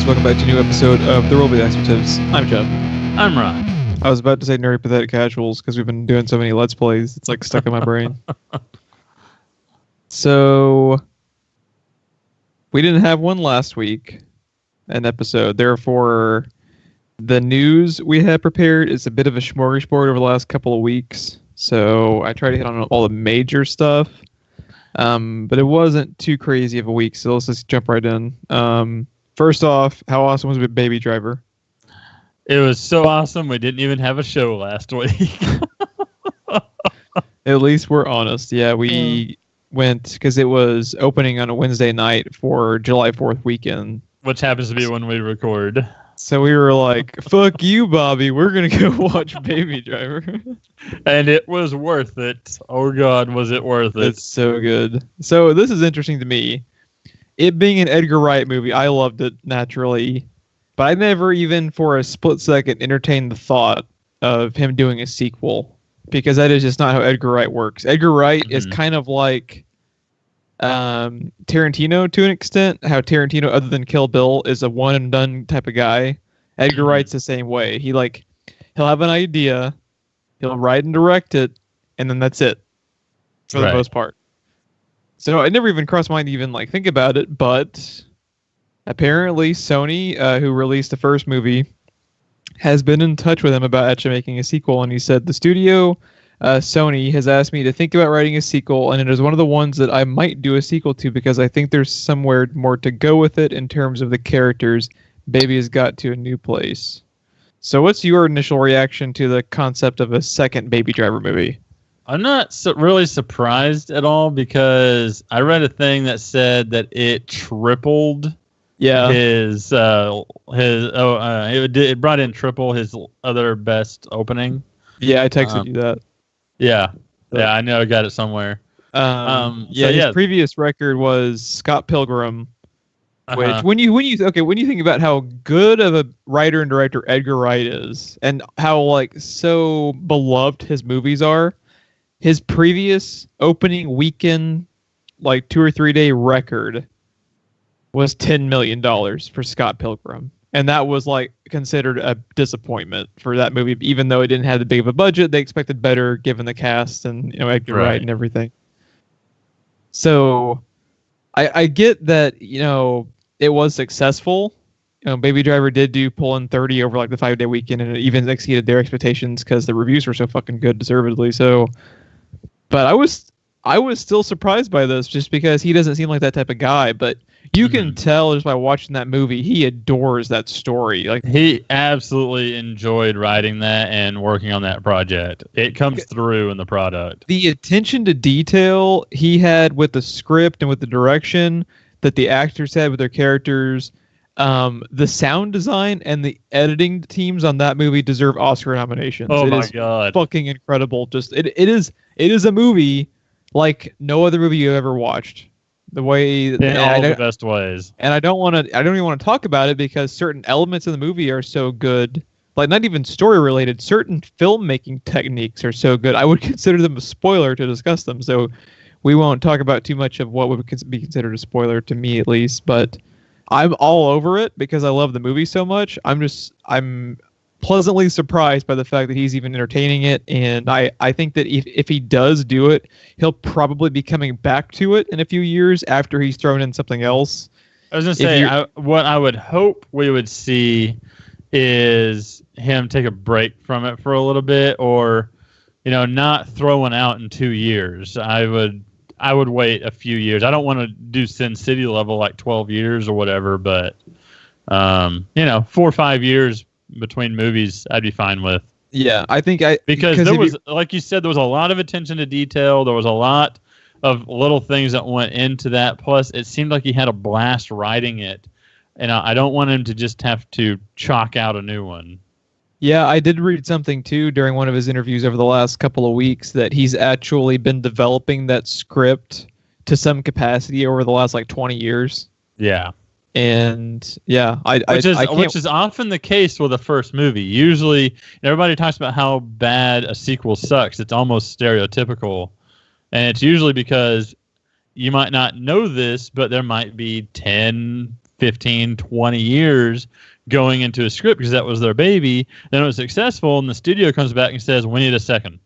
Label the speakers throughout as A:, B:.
A: guys, welcome back to a new episode of The World of the Expletives. I'm Geoff.
B: I'm Ron.
A: I was about to say Nerdy Pathetic Casuals because we've been doing so many Let's Plays, it's like stuck in my brain. So, we didn't have one last week, an episode. Therefore, the news we had prepared is a bit of a smorgasbord over the last couple of weeks. So, I tried to hit on all the major stuff. But it wasn't too crazy of a week, so let's just jump right in. First off, how awesome was Baby Driver?
B: It was so awesome, we didn't even have a show last week.
A: At least we're honest. Yeah, we went, because it was opening on a Wednesday night for July 4th weekend.
B: Which happens to be when we record.
A: So we were like, fuck you, Bobby, we're going to go watch Baby Driver.
B: And it was worth it. Oh, God, was it worth it.
A: It's so good. So this is interesting to me. It being an Edgar Wright movie, I loved it naturally. But I never even for a split second entertained the thought of him doing a sequel. Because that is just not how Edgar Wright works. Edgar Wright is kind of like Tarantino to an extent. How Tarantino, other than Kill Bill, is a one and done type of guy. Edgar Wright's the same way. He'll have an idea, he'll write and direct it, and then that's it for the most part. So it never even crossed my mind to even like think about it, but apparently Sony, who released the first movie, has been in touch with him about actually making a sequel, and he said the studio, Sony, has asked me to think about writing a sequel, and it is one of the ones that I might do a sequel to because I think there's somewhere more to go with it in terms of the characters. Baby has got to a new place. So what's your initial reaction to the concept of a second Baby Driver movie?
B: I'm not really surprised at all because I read a thing that said that it tripled it brought in triple his other best opening.
A: Yeah, I texted you that.
B: Yeah, I know I got it somewhere.
A: His previous record was Scott Pilgrim, which when you think about how good of a writer and director Edgar Wright is, and how like so beloved his movies are, his previous opening weekend, like 2 or 3 day record, was $10 million for Scott Pilgrim. And that was like considered a disappointment for that movie, even though it didn't have the big of a budget. They expected better given the cast and Edgar Wright and everything. So I get that, it was successful. Baby Driver did pull in 30 over like the 5-day weekend, and it even exceeded their expectations because the reviews were so fucking good, deservedly. So, but I was still surprised by this just because he doesn't seem like that type of guy, but you can tell just by watching that movie, he adores that story. Like
B: he absolutely enjoyed writing that and working on that project. It comes through in the product. The
A: attention to detail he had with the script and with the direction that the actors had with their characters, the sound design and the editing teams on that movie deserve Oscar nominations.
B: Oh my God.
A: Fucking incredible. Just it is a movie like no other movie you've ever watched. The way
B: in all the best ways.
A: And I don't even want to talk about it because certain elements of the movie are so good. Like not even story related, certain filmmaking techniques are so good. I would consider them a spoiler to discuss them. So we won't talk about too much of what would be considered a spoiler to me at least, but I'm all over it because I love the movie so much. I'm pleasantly surprised by the fact that he's even entertaining it, and I think that if he does do it, he'll probably be coming back to it in a few years after he's thrown in something else.
B: I was going to say, what I would hope we would see is him take a break from it for a little bit, or not throw one out in 2 years. I would wait a few years. I don't want to do Sin City level like 12 years or whatever, but 4 or 5 years between movies I'd be fine with.
A: Yeah, I think
B: because there was, like you said, there was a lot of attention to detail. There was a lot of little things that went into that. Plus, it seemed like he had a blast writing it, and I don't want him to just have to chalk out a new one.
A: Yeah, I did read something too during one of his interviews over the last couple of weeks that he's actually been developing that script to some capacity over the last like 20 years.
B: Yeah.
A: And yeah,
B: which is often the case with a first movie. Usually, everybody talks about how bad a sequel sucks. It's almost stereotypical, and it's usually because you might not know this, but there might be 10, 15, 20 years going into a script because that was their baby. Then it was successful, and the studio comes back and says, we need a second.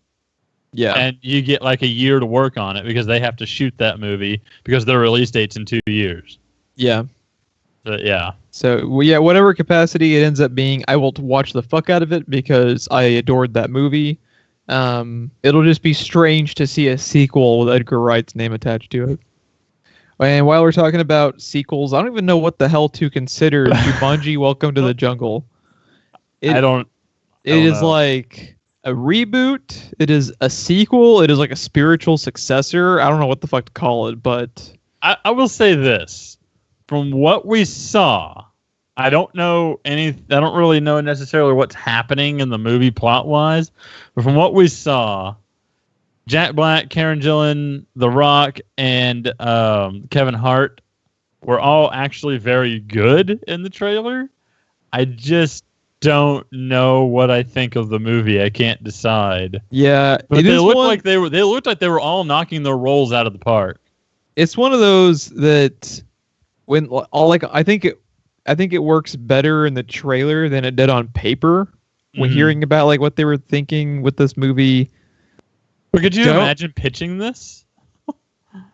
A: Yeah.
B: And you get like a year to work on it because they have to shoot that movie because their release date's in 2 years.
A: Yeah.
B: Yeah.
A: So, well, yeah, whatever capacity it ends up being, I will watch the fuck out of it because I adored that movie. It'll just be strange to see a sequel with Edgar Wright's name attached to it. And while we're talking about sequels, I don't even know what the hell to consider Jumanji Welcome to the Jungle.
B: I don't
A: It is
B: know.
A: like a reboot. It is a sequel. It is like a spiritual successor. I don't know what the fuck to call it, but
B: I will say this. From what we saw, I don't really know necessarily what's happening in the movie plot-wise, but from what we saw, Jack Black, Karen Gillan, The Rock, and Kevin Hart were all actually very good in the trailer. I just don't know what I think of the movie. I can't decide.
A: yeah,
B: But they looked like they were all knocking their roles out of the park.
A: It's one of those that I think it works better in the trailer than it did on paper. When hearing about like what they were thinking with this movie.
B: But could you imagine pitching this?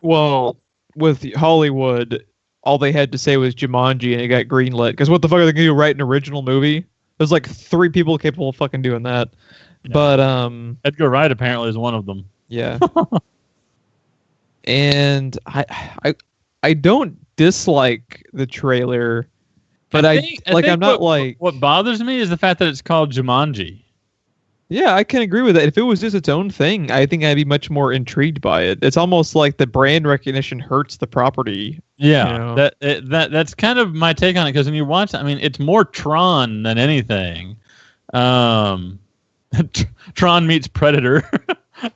A: Well, with Hollywood, all they had to say was Jumanji, and it got greenlit. Because what the fuck are they gonna do? Write an original movie? There's like 3 people capable of fucking doing that. Yeah. But
B: Edgar Wright apparently is one of them.
A: Yeah. And I don't dislike the trailer, but I'm not like.
B: What bothers me is the fact that it's called Jumanji.
A: Yeah, I can agree with that. If it was just its own thing, I think I'd be much more intrigued by it. It's almost like the brand recognition hurts the property.
B: Yeah, you know? That's kind of my take on it, because when you watch it, I mean, it's more Tron than anything. Tron meets Predator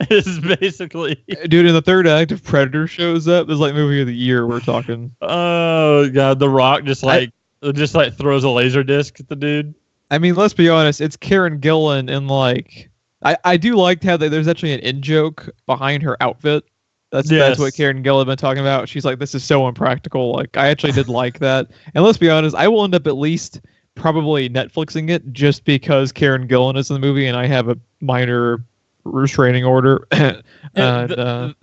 B: is basically.
A: Dude, in the third act, if Predator shows up, it's like movie of the year. We're talking.
B: Oh god, The Rock just throws a laser disc at the dude.
A: I mean, let's be honest. It's Karen Gillan, and like, I do like how there's actually an in joke behind her outfit. That's what Karen Gillan been talking about. She's like, this is so impractical. Like, I actually did like that. And let's be honest, I will end up at least probably Netflixing it just because Karen Gillan is in the movie, and I have a minor restraining order.
B: The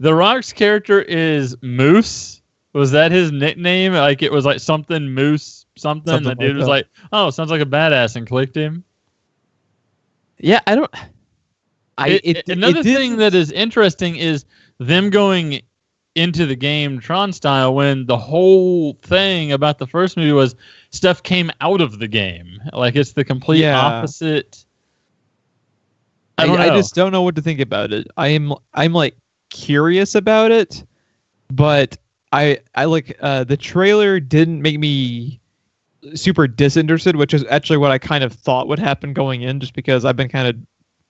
B: Rock's character is Moose. Was that his nickname? Like, it was like something Moose. Something the dude was like, oh, sounds like a badass, and clicked him.
A: Yeah, I don't.
B: Another thing that is interesting is them going into the game Tron style, when the whole thing about the first movie was stuff came out of the game. Like, it's the complete opposite. I
A: just don't know what to think about it. I'm like curious about it, but I like the trailer didn't make me super disinterested, which is actually what I kind of thought would happen going in, just because I've been kind of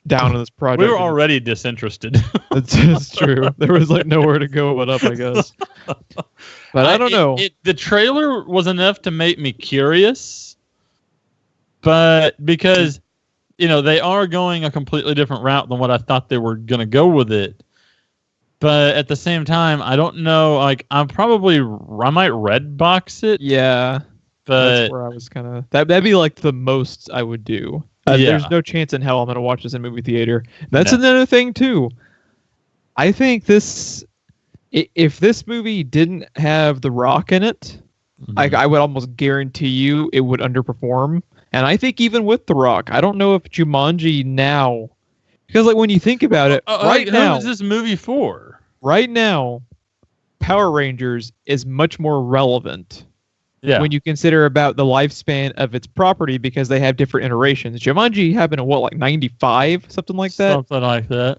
A: down on this project.
B: We were already disinterested.
A: That's true. There was like nowhere to go but up, I guess. But I don't know.
B: The trailer was enough to make me curious, but because they are going a completely different route than what I thought they were going to go with it. But at the same time, I don't know. Like, I might red box it.
A: Yeah.
B: But
A: that's where I was kind of that'd be like the most I would do. There's no chance in hell I'm gonna watch this in movie theater. That's another thing too. I think if this movie didn't have The Rock in it, I would almost guarantee you it would underperform. And I think even with The Rock, I don't know if Jumanji now, because like when you think about it, now,
B: who is this movie for?
A: Right now, Power Rangers is much more relevant. Yeah. When you consider about the lifespan of its property, because they have different iterations. Jumanji happened in like 95, something like that?
B: Something like that.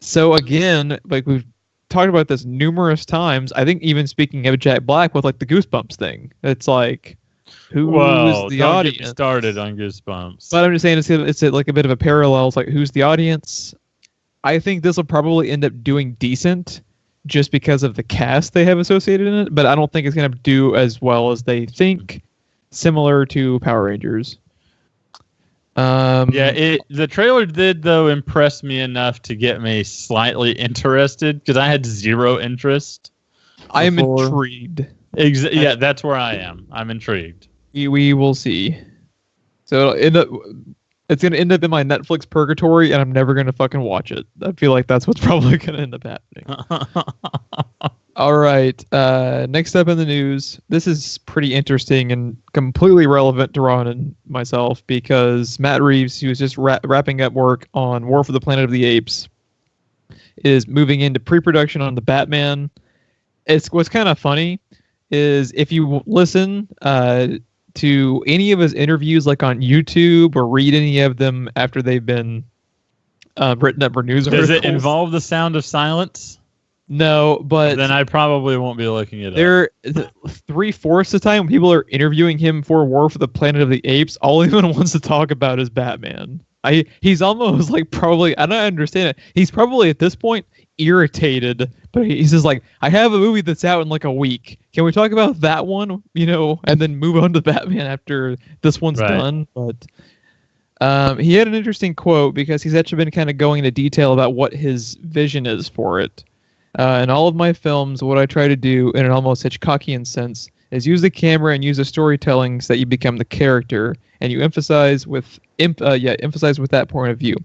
A: So again, like we've talked about this numerous times, I think even speaking of Jack Black with like the Goosebumps thing, it's like, who's the audience?
B: Get me started on Goosebumps.
A: But I'm just saying it's like a bit of a parallel. It's like, who's the audience? I think this will probably end up doing decent, just because of the cast they have associated in it, but I don't think it's going to do as well as they think, similar to Power Rangers.
B: The trailer did, though, impress me enough to get me slightly interested, because I had zero interest before.
A: I am intrigued.
B: Yeah, that's where I am. I'm intrigued.
A: We will see. So it's gonna end up in my Netflix purgatory, and I'm never gonna fucking watch it. I feel like that's what's probably gonna end up happening. All right. Next up in the news, this is pretty interesting and completely relevant to Ron and myself because Matt Reeves, who was just wrapping up work on War for the Planet of the Apes, is moving into pre-production on the Batman. What's kind of funny is if you listen to any of his interviews, like on YouTube, or read any of them after they've been written up for news articles.
B: Does it involve the sound of silence?
A: No, but
B: then I probably won't be looking it up.
A: 3/4 of the time when people are interviewing him for War for the Planet of the Apes, all he even wants to talk about is Batman. He's almost like probably, I don't understand it. He's probably at this point irritated, but he's just like, I have a movie that's out in like a week. Can we talk about that one? And then move on to Batman after this one's done. But he had an interesting quote because he's actually been kind of going into detail about what his vision is for it. In all of my films, what I try to do in an almost Hitchcockian sense is use the camera and use the storytelling so that you become the character and you emphasize with that point of view.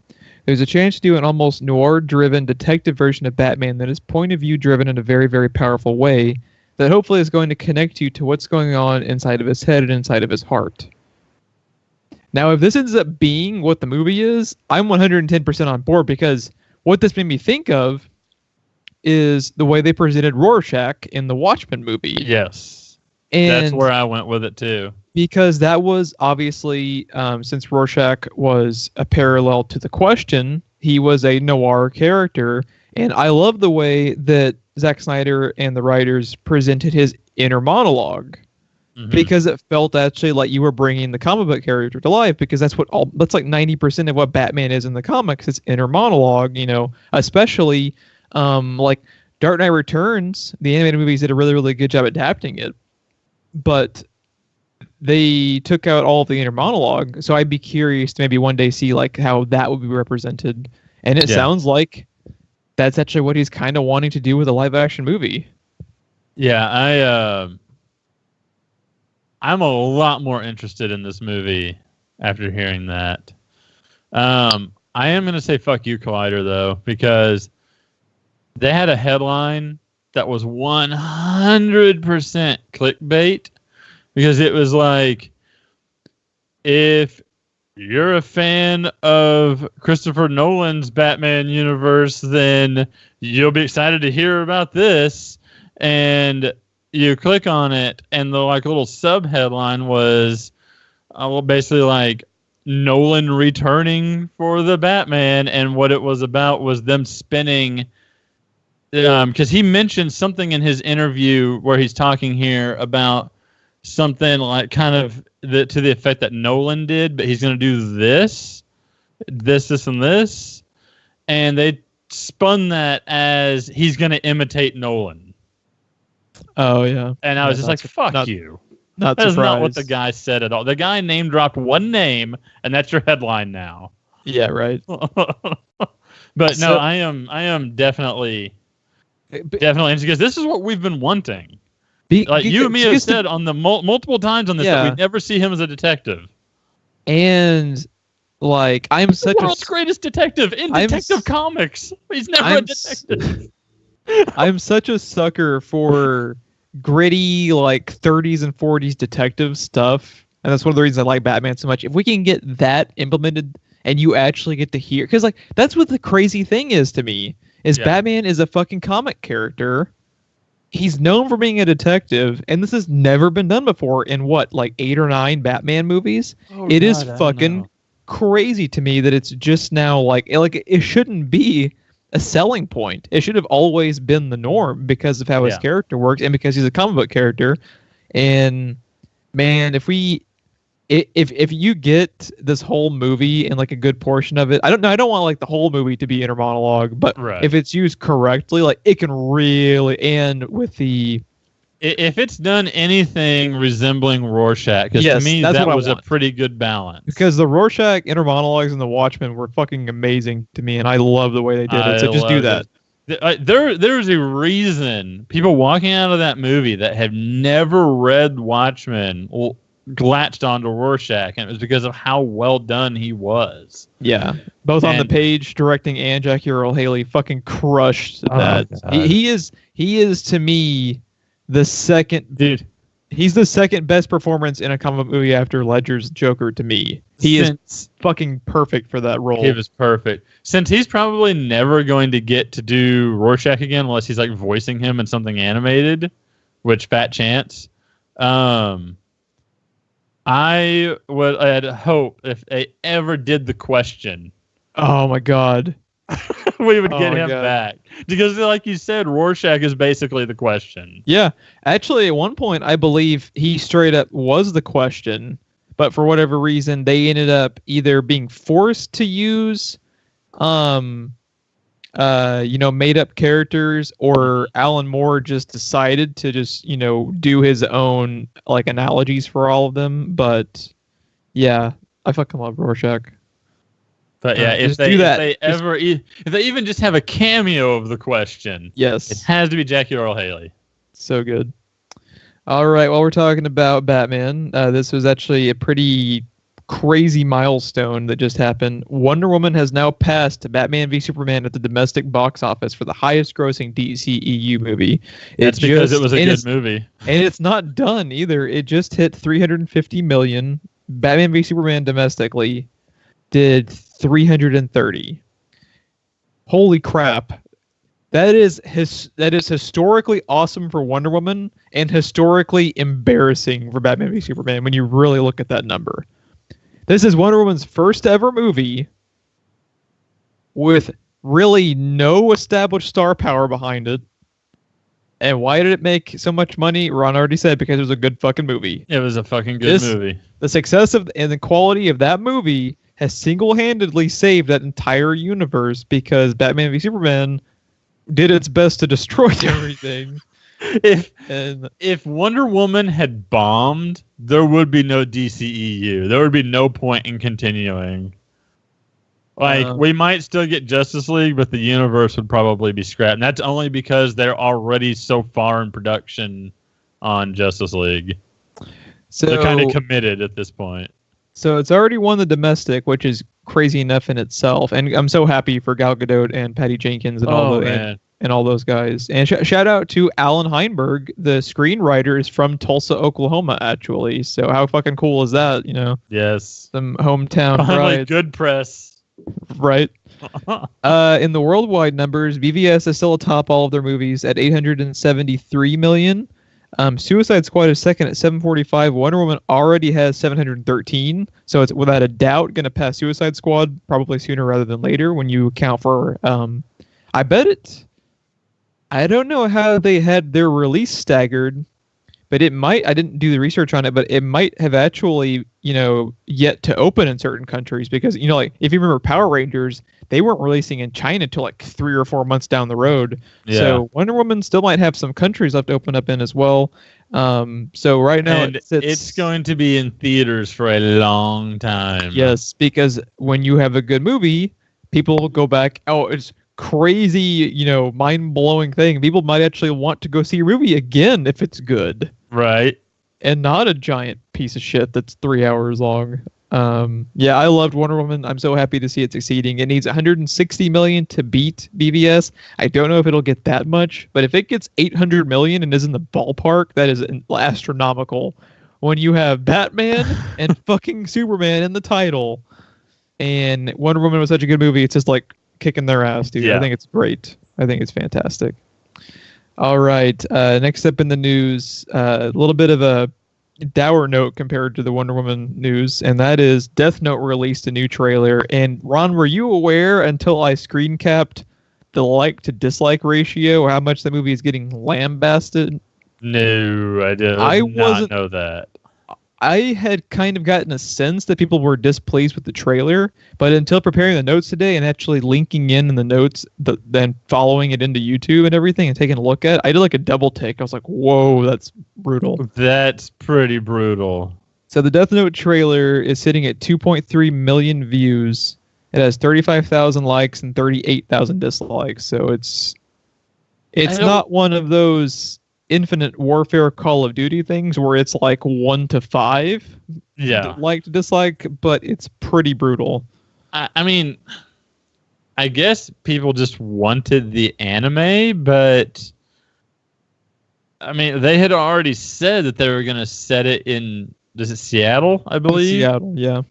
A: There's a chance to do an almost noir-driven detective version of Batman that is point of view driven in a very, very powerful way that hopefully is going to connect you to what's going on inside of his head and inside of his heart. Now, if this ends up being what the movie is, I'm 110% on board because what this made me think of is the way they presented Rorschach in the Watchmen movie.
B: Yes.
A: And
B: that's where I went with it too.
A: Because that was obviously, since Rorschach was a parallel to The Question, he was a noir character. And I love the way that Zack Snyder and the writers presented his inner monologue. Mm-hmm. Because it felt actually like you were bringing the comic book character to life, because that's like 90% of what Batman is in the comics. It's inner monologue, especially like Dark Knight Returns. The animated movies did a really, really good job adapting it, but they took out all of the inner monologue. So I'd be curious to maybe one day see like how that would be represented. And it sounds like that's actually what he's kind of wanting to do with a live action movie.
B: Yeah, I'm a lot more interested in this movie after hearing that. I am going to say fuck you, Collider, though, because they had a headline that was 100% clickbait, because it was like, if you're a fan of Christopher Nolan's Batman universe, then you'll be excited to hear about this. And you click on it, and the like little sub headline was basically like Nolan returning for the Batman, and what it was about was them spinning. Because he mentioned something in his interview where he's talking here about something like kind of to the effect that Nolan did, but he's going to do this, and this. And they spun that as he's going to imitate Nolan.
A: Oh, yeah.
B: And I was just like, fuck you.
A: Not
B: that
A: surprised.
B: is not what the guy said at all. The guy name dropped one name, and that's your headline now.
A: Yeah, right.
B: But no, I am definitely interested, because this is what we've been wanting. Like you and me have said on the multiple times on this that we never see him as a detective.
A: And like I'm such
B: the world's greatest detective in Detective Comics. He's never a detective.
A: I'm such a sucker for gritty like 30s and 40s detective stuff, and that's one of the reasons I like Batman so much. If we can get that implemented and you actually get to hear, because like that's what the crazy thing is to me, is Batman is a fucking comic character. He's known for being a detective, and this has never been done before in like 8 or 9 Batman movies. It is fucking crazy to me that it's just now like it shouldn't be a selling point. It should have always been the norm because of how his character works and because he's a comic book character. And man, if you get this whole movie and like a good portion of it, I don't want like the whole movie to be inner monologue, but if it's used correctly, like it can really end with
B: if it's done anything resembling Rorschach, because to me that was a pretty good balance. Because
A: the Rorschach inner monologues in The Watchmen were fucking amazing to me, and I love the way they did it. So just do that.
B: There's a reason people walking out of that movie that have never read Watchmen latched onto Rorschach, and it was because of how well done he was.
A: Yeah, both on the page, directing, and Jackie Earle Haley fucking crushed that. He is to me the second dude. He's the second best performance in a comic movie after Ledger's Joker to me. He is fucking perfect for that role.
B: He was perfect. Since he's probably never going to get to do Rorschach again unless he's like voicing him in something animated, which fat chance. I'd hope if they ever did The Question.
A: Oh my God.
B: We would get him back. Because like you said, Rorschach is basically The Question.
A: Yeah. Actually, at one point, I believe he straight up was The Question, but for whatever reason, they ended up either being forced to use, made up characters, or Alan Moore just decided to just, do his own, like, analogies for all of them. But, yeah, I fucking love Rorschach.
B: But yeah, if they even just have a cameo of The Question,
A: yes,
B: it has to be Jackie Earle Haley.
A: So good. All right, while we're talking about Batman, this was actually a pretty crazy milestone that just happened. Wonder Woman has now passed Batman v Superman at the domestic box office for the highest-grossing DCEU movie.
B: That's because it was a good movie,
A: and it's not done either. It just hit $350 million. Batman v Superman domestically did 330. Holy crap. That is historically awesome for Wonder Woman and historically embarrassing for Batman v Superman when you really look at that number. This is Wonder Woman's first ever movie with really no established star power behind it. And why did it make so much money? Ron already said, because it was a good fucking movie.
B: It was a fucking good movie.
A: The success and the quality of that movie has single-handedly saved that entire universe, because Batman v Superman did its best to destroy everything.
B: If Wonder Woman had bombed, there would be no DCEU. There would be no point in continuing. Like, we might still get Justice League, but the universe would probably be scrapped. And that's only because they're already so far in production on Justice League. So they're kind of committed at this point.
A: So it's already won the domestic, which is crazy enough in itself. And I'm so happy for Gal Gadot and Patty Jenkins and all those guys. And shout out to Alan Heinberg, the screenwriter is from Tulsa, Oklahoma, actually. So how fucking cool is that?
B: Yes,
A: some hometown pride.
B: Good press,
A: right? In the worldwide numbers, BVS is still atop all of their movies at 873 million. Suicide Squad is second at 745. Wonder Woman already has 713, so it's without a doubt going to pass Suicide Squad probably sooner rather than later when you account for. I don't know how they had their release staggered, but it might. I didn't do the research on it, but it might have actually, yet to open in certain countries, because like if you remember Power Rangers, they weren't releasing in China till like 3 or 4 months down the road. Yeah. So Wonder Woman still might have some countries left to open up in as well. So right now
B: it's going to be in theaters for a long time.
A: Yes, because when you have a good movie, people will go back. Oh, it's crazy, mind-blowing thing. People might actually want to go see a movie again if it's good.
B: Right.
A: And not a giant piece of shit that's 3 hours long. Yeah, I loved Wonder Woman. I'm so happy to see it succeeding. It needs 160 million to beat BVS. I don't know if it'll get that much, but if it gets 800 million and is in the ballpark, that is astronomical. When you have Batman and fucking Superman in the title, and Wonder Woman was such a good movie, it's just like kicking their ass, dude. Yeah. I think it's great. I think it's fantastic. All right. Next up in the news, a little bit of a dour note compared to the Wonder Woman news, and that is Death Note released a new trailer. And Ron, were you aware until I screen capped the like to dislike ratio, or how much the movie is getting lambasted?
B: No, I did not know that.
A: I had kind of gotten a sense that people were displeased with the trailer, but until preparing the notes today and actually linking in the notes, then following it into YouTube and everything and taking a look at it, I did like a double take. I was like, whoa, that's brutal.
B: That's pretty brutal.
A: So the Death Note trailer is sitting at 2.3 million views. It has 35,000 likes and 38,000 dislikes. So it's It's not one of those Infinite Warfare Call of Duty things where it's like 1 to 5.
B: Yeah.
A: Like to dislike, but it's pretty brutal.
B: I mean, I guess people just wanted the anime, but I mean, they had already said that they were going to set it in, is it Seattle, I believe?
A: Seattle, yeah.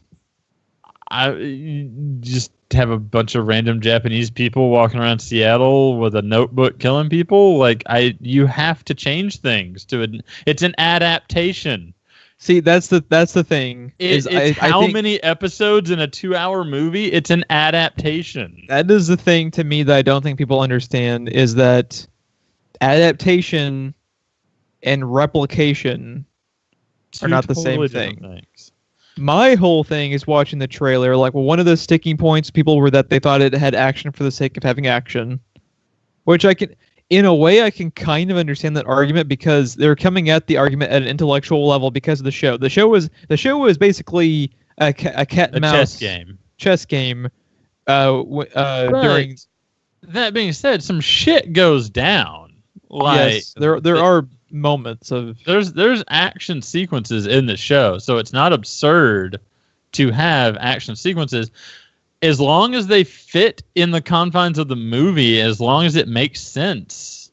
B: I just have a bunch of random Japanese people walking around Seattle with a notebook killing people. Like, you have to change things to it. It's an adaptation.
A: See, that's the thing.
B: It's
A: I think
B: many episodes in a 2-hour movie? It's an adaptation.
A: That is the thing to me that I don't think people understand is that adaptation and replication are not the same thing.
B: Things.
A: My whole thing is watching the trailer. Like, well, one of the sticking points, people were that they thought it had action for the sake of having action, which I can, in a way, I can kind of understand that argument because they're coming at the argument at an intellectual level because of the show. The show was basically a cat and mouse chess game. During
B: that being said, some shit goes down. Like,
A: yes, there are moments of
B: there's action sequences in the show, so it's not absurd to have action sequences as long as they fit in the confines of the movie, as long as it makes sense.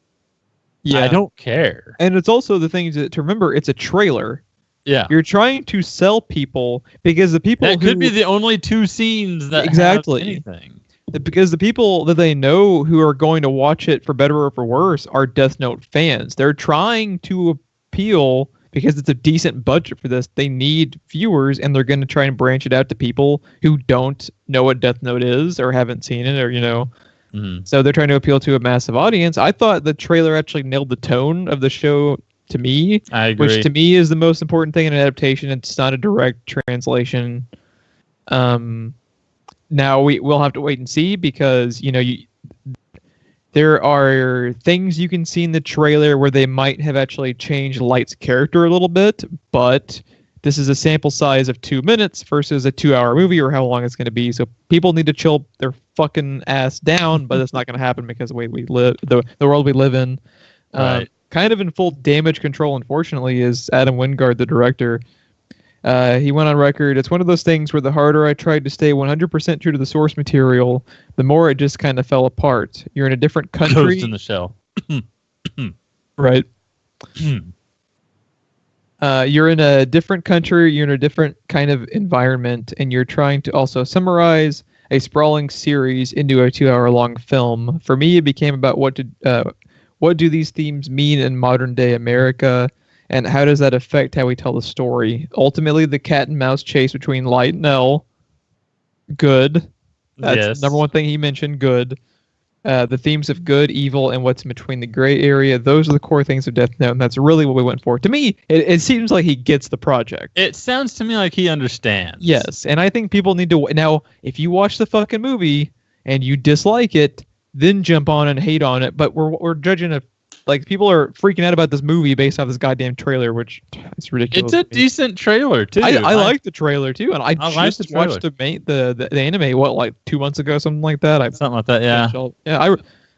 B: Yeah, I don't care.
A: And it's also the thing to remember, it's a trailer.
B: Yeah,
A: you're trying to sell people because the people
B: that could be the only 2 scenes that
A: exactly
B: have anything.
A: Because the people that they know who are going to watch it for better or for worse are Death Note fans. They're trying to appeal because it's a decent budget for this. They need viewers, and they're going to try and branch it out to people who don't know what Death Note is or haven't seen it, or So they're trying to appeal to a massive audience. I thought the trailer actually nailed the tone of the show to me,
B: I agree.
A: Which to me is the most important thing in an adaptation. It's not a direct translation. Now we'll have to wait and see because there are things you can see in the trailer where they might have actually changed Light's character a little bit, but this is a sample size of 2 minutes versus a 2-hour movie or how long it's going to be. So people need to chill their fucking ass down, but it's not going to happen because the way we live, the world we live in,
B: right.
A: Kind of in full damage control. Unfortunately, is Adam Wingard, the director. He went on record. It's one of those things where the harder I tried to stay 100% true to the source material, the more it just kind of fell apart. You're in a different country.
B: Ghost in the Shell.
A: Right. You're in a different country. You're in a different kind of environment, and you're trying to also summarize a sprawling series into a 2-hour-long film. For me, it became about what do these themes mean in modern-day America, and how does that affect how we tell the story? Ultimately, the cat and mouse chase between Light and L, good. That's the number one thing he mentioned, good. The themes of good, evil, and what's in between the gray area, those are the core things of Death Note, and that's really what we went for. To me, it seems like he gets the project.
B: It sounds to me like he understands.
A: Yes, and I think people need to... Now, if you watch the fucking movie and you dislike it, then jump on and hate on it, but we're judging a... Like, people are freaking out about this movie based off this goddamn trailer, which is ridiculous.
B: It's a decent trailer, too.
A: I like the trailer, too. And I just watched the anime, like 2 months ago, something like that.
B: Something like that, yeah.
A: Yeah,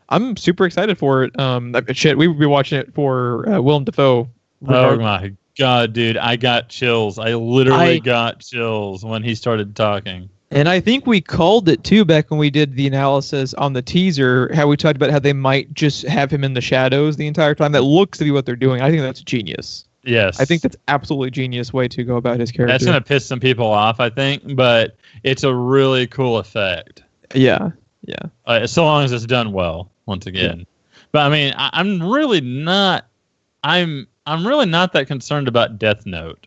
A: I'm super excited for it. Shit, we would be watching it for Willem Dafoe.
B: Oh, my God, dude. I got chills. I literally got chills when he started talking.
A: And I think we called it, too, back when we did the analysis on the teaser, how we talked about how they might just have him in the shadows the entire time. That looks to be what they're doing. I think that's genius.
B: Yes.
A: I think that's absolutely genius way to go about his character.
B: That's going to piss some people off, I think, but it's a really cool effect.
A: Yeah,
B: so long as it's done well, once again. Yeah. But, I mean, I'm really not that concerned about Death Note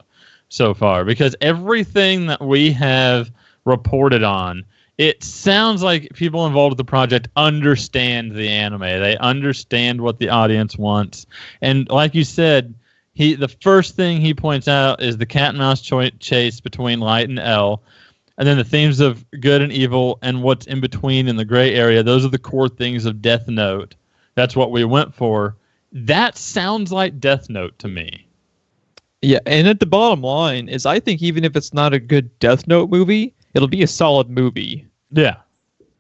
B: so far, because everything that we have reported on, it sounds like people involved with the project understand the anime. They understand what the audience wants. And like you said, the first thing he points out is the cat and mouse chase between Light and L. And then the themes of good and evil and what's in between in the gray area. Those are the core things of Death Note. That's what we went for. That sounds like Death Note to me.
A: Yeah, and at the bottom line is I think even if it's not a good Death Note movie, it'll be a solid movie.
B: Yeah.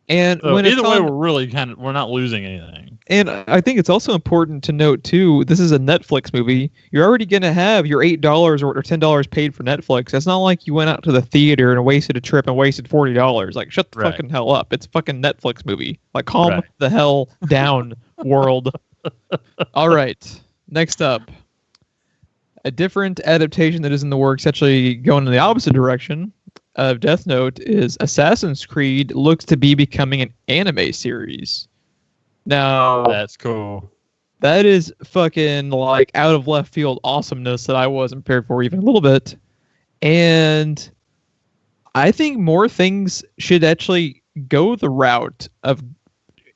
A: And
B: so
A: when
B: either way, we're not losing anything.
A: And I think it's also important to note too, this is a Netflix movie. You're already gonna have your $8 or $10 paid for Netflix. It's not like you went out to the theater and wasted a trip and wasted $40. Like, shut the
B: Right.
A: fucking hell up. It's a fucking Netflix movie. Like, calm
B: Right.
A: the hell down, world. All right. Next up. A different adaptation that is in the works, actually going in the opposite direction of Death Note, is Assassin's Creed looks to be becoming an anime series. Now,
B: That's cool.
A: that is fucking like out of left field awesomeness that I wasn't prepared for even a little bit. And I think more things should actually go the route of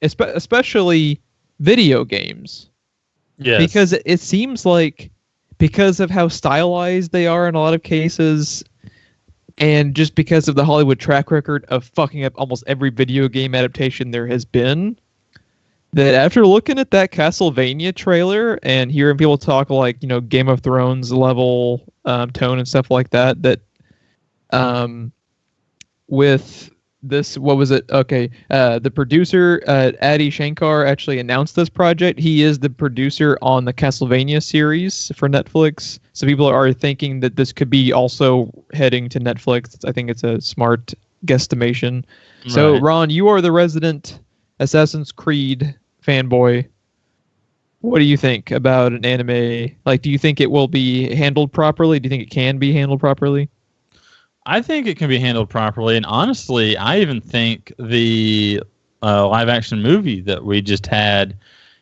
A: especially video games.
B: Yes.
A: Because it seems like because of how stylized they are in a lot of cases, and just because of the Hollywood track record of fucking up almost every video game adaptation there has been, that after looking at that Castlevania trailer and hearing people talk like, you know, Game of Thrones level tone and stuff like that, that with this, what was it? Okay, the producer, Adi Shankar, actually announced this project. He is the producer on the Castlevania series for Netflix. So people are thinking that this could be also heading to Netflix. I think it's a smart guesstimation. Right. So, Ron, you are the resident Assassin's Creed fanboy. What do you think about an anime? Like, do you think it will be handled properly? Do you think it can be handled properly?
B: I think it can be handled properly, and honestly, I even think the live-action movie that we just had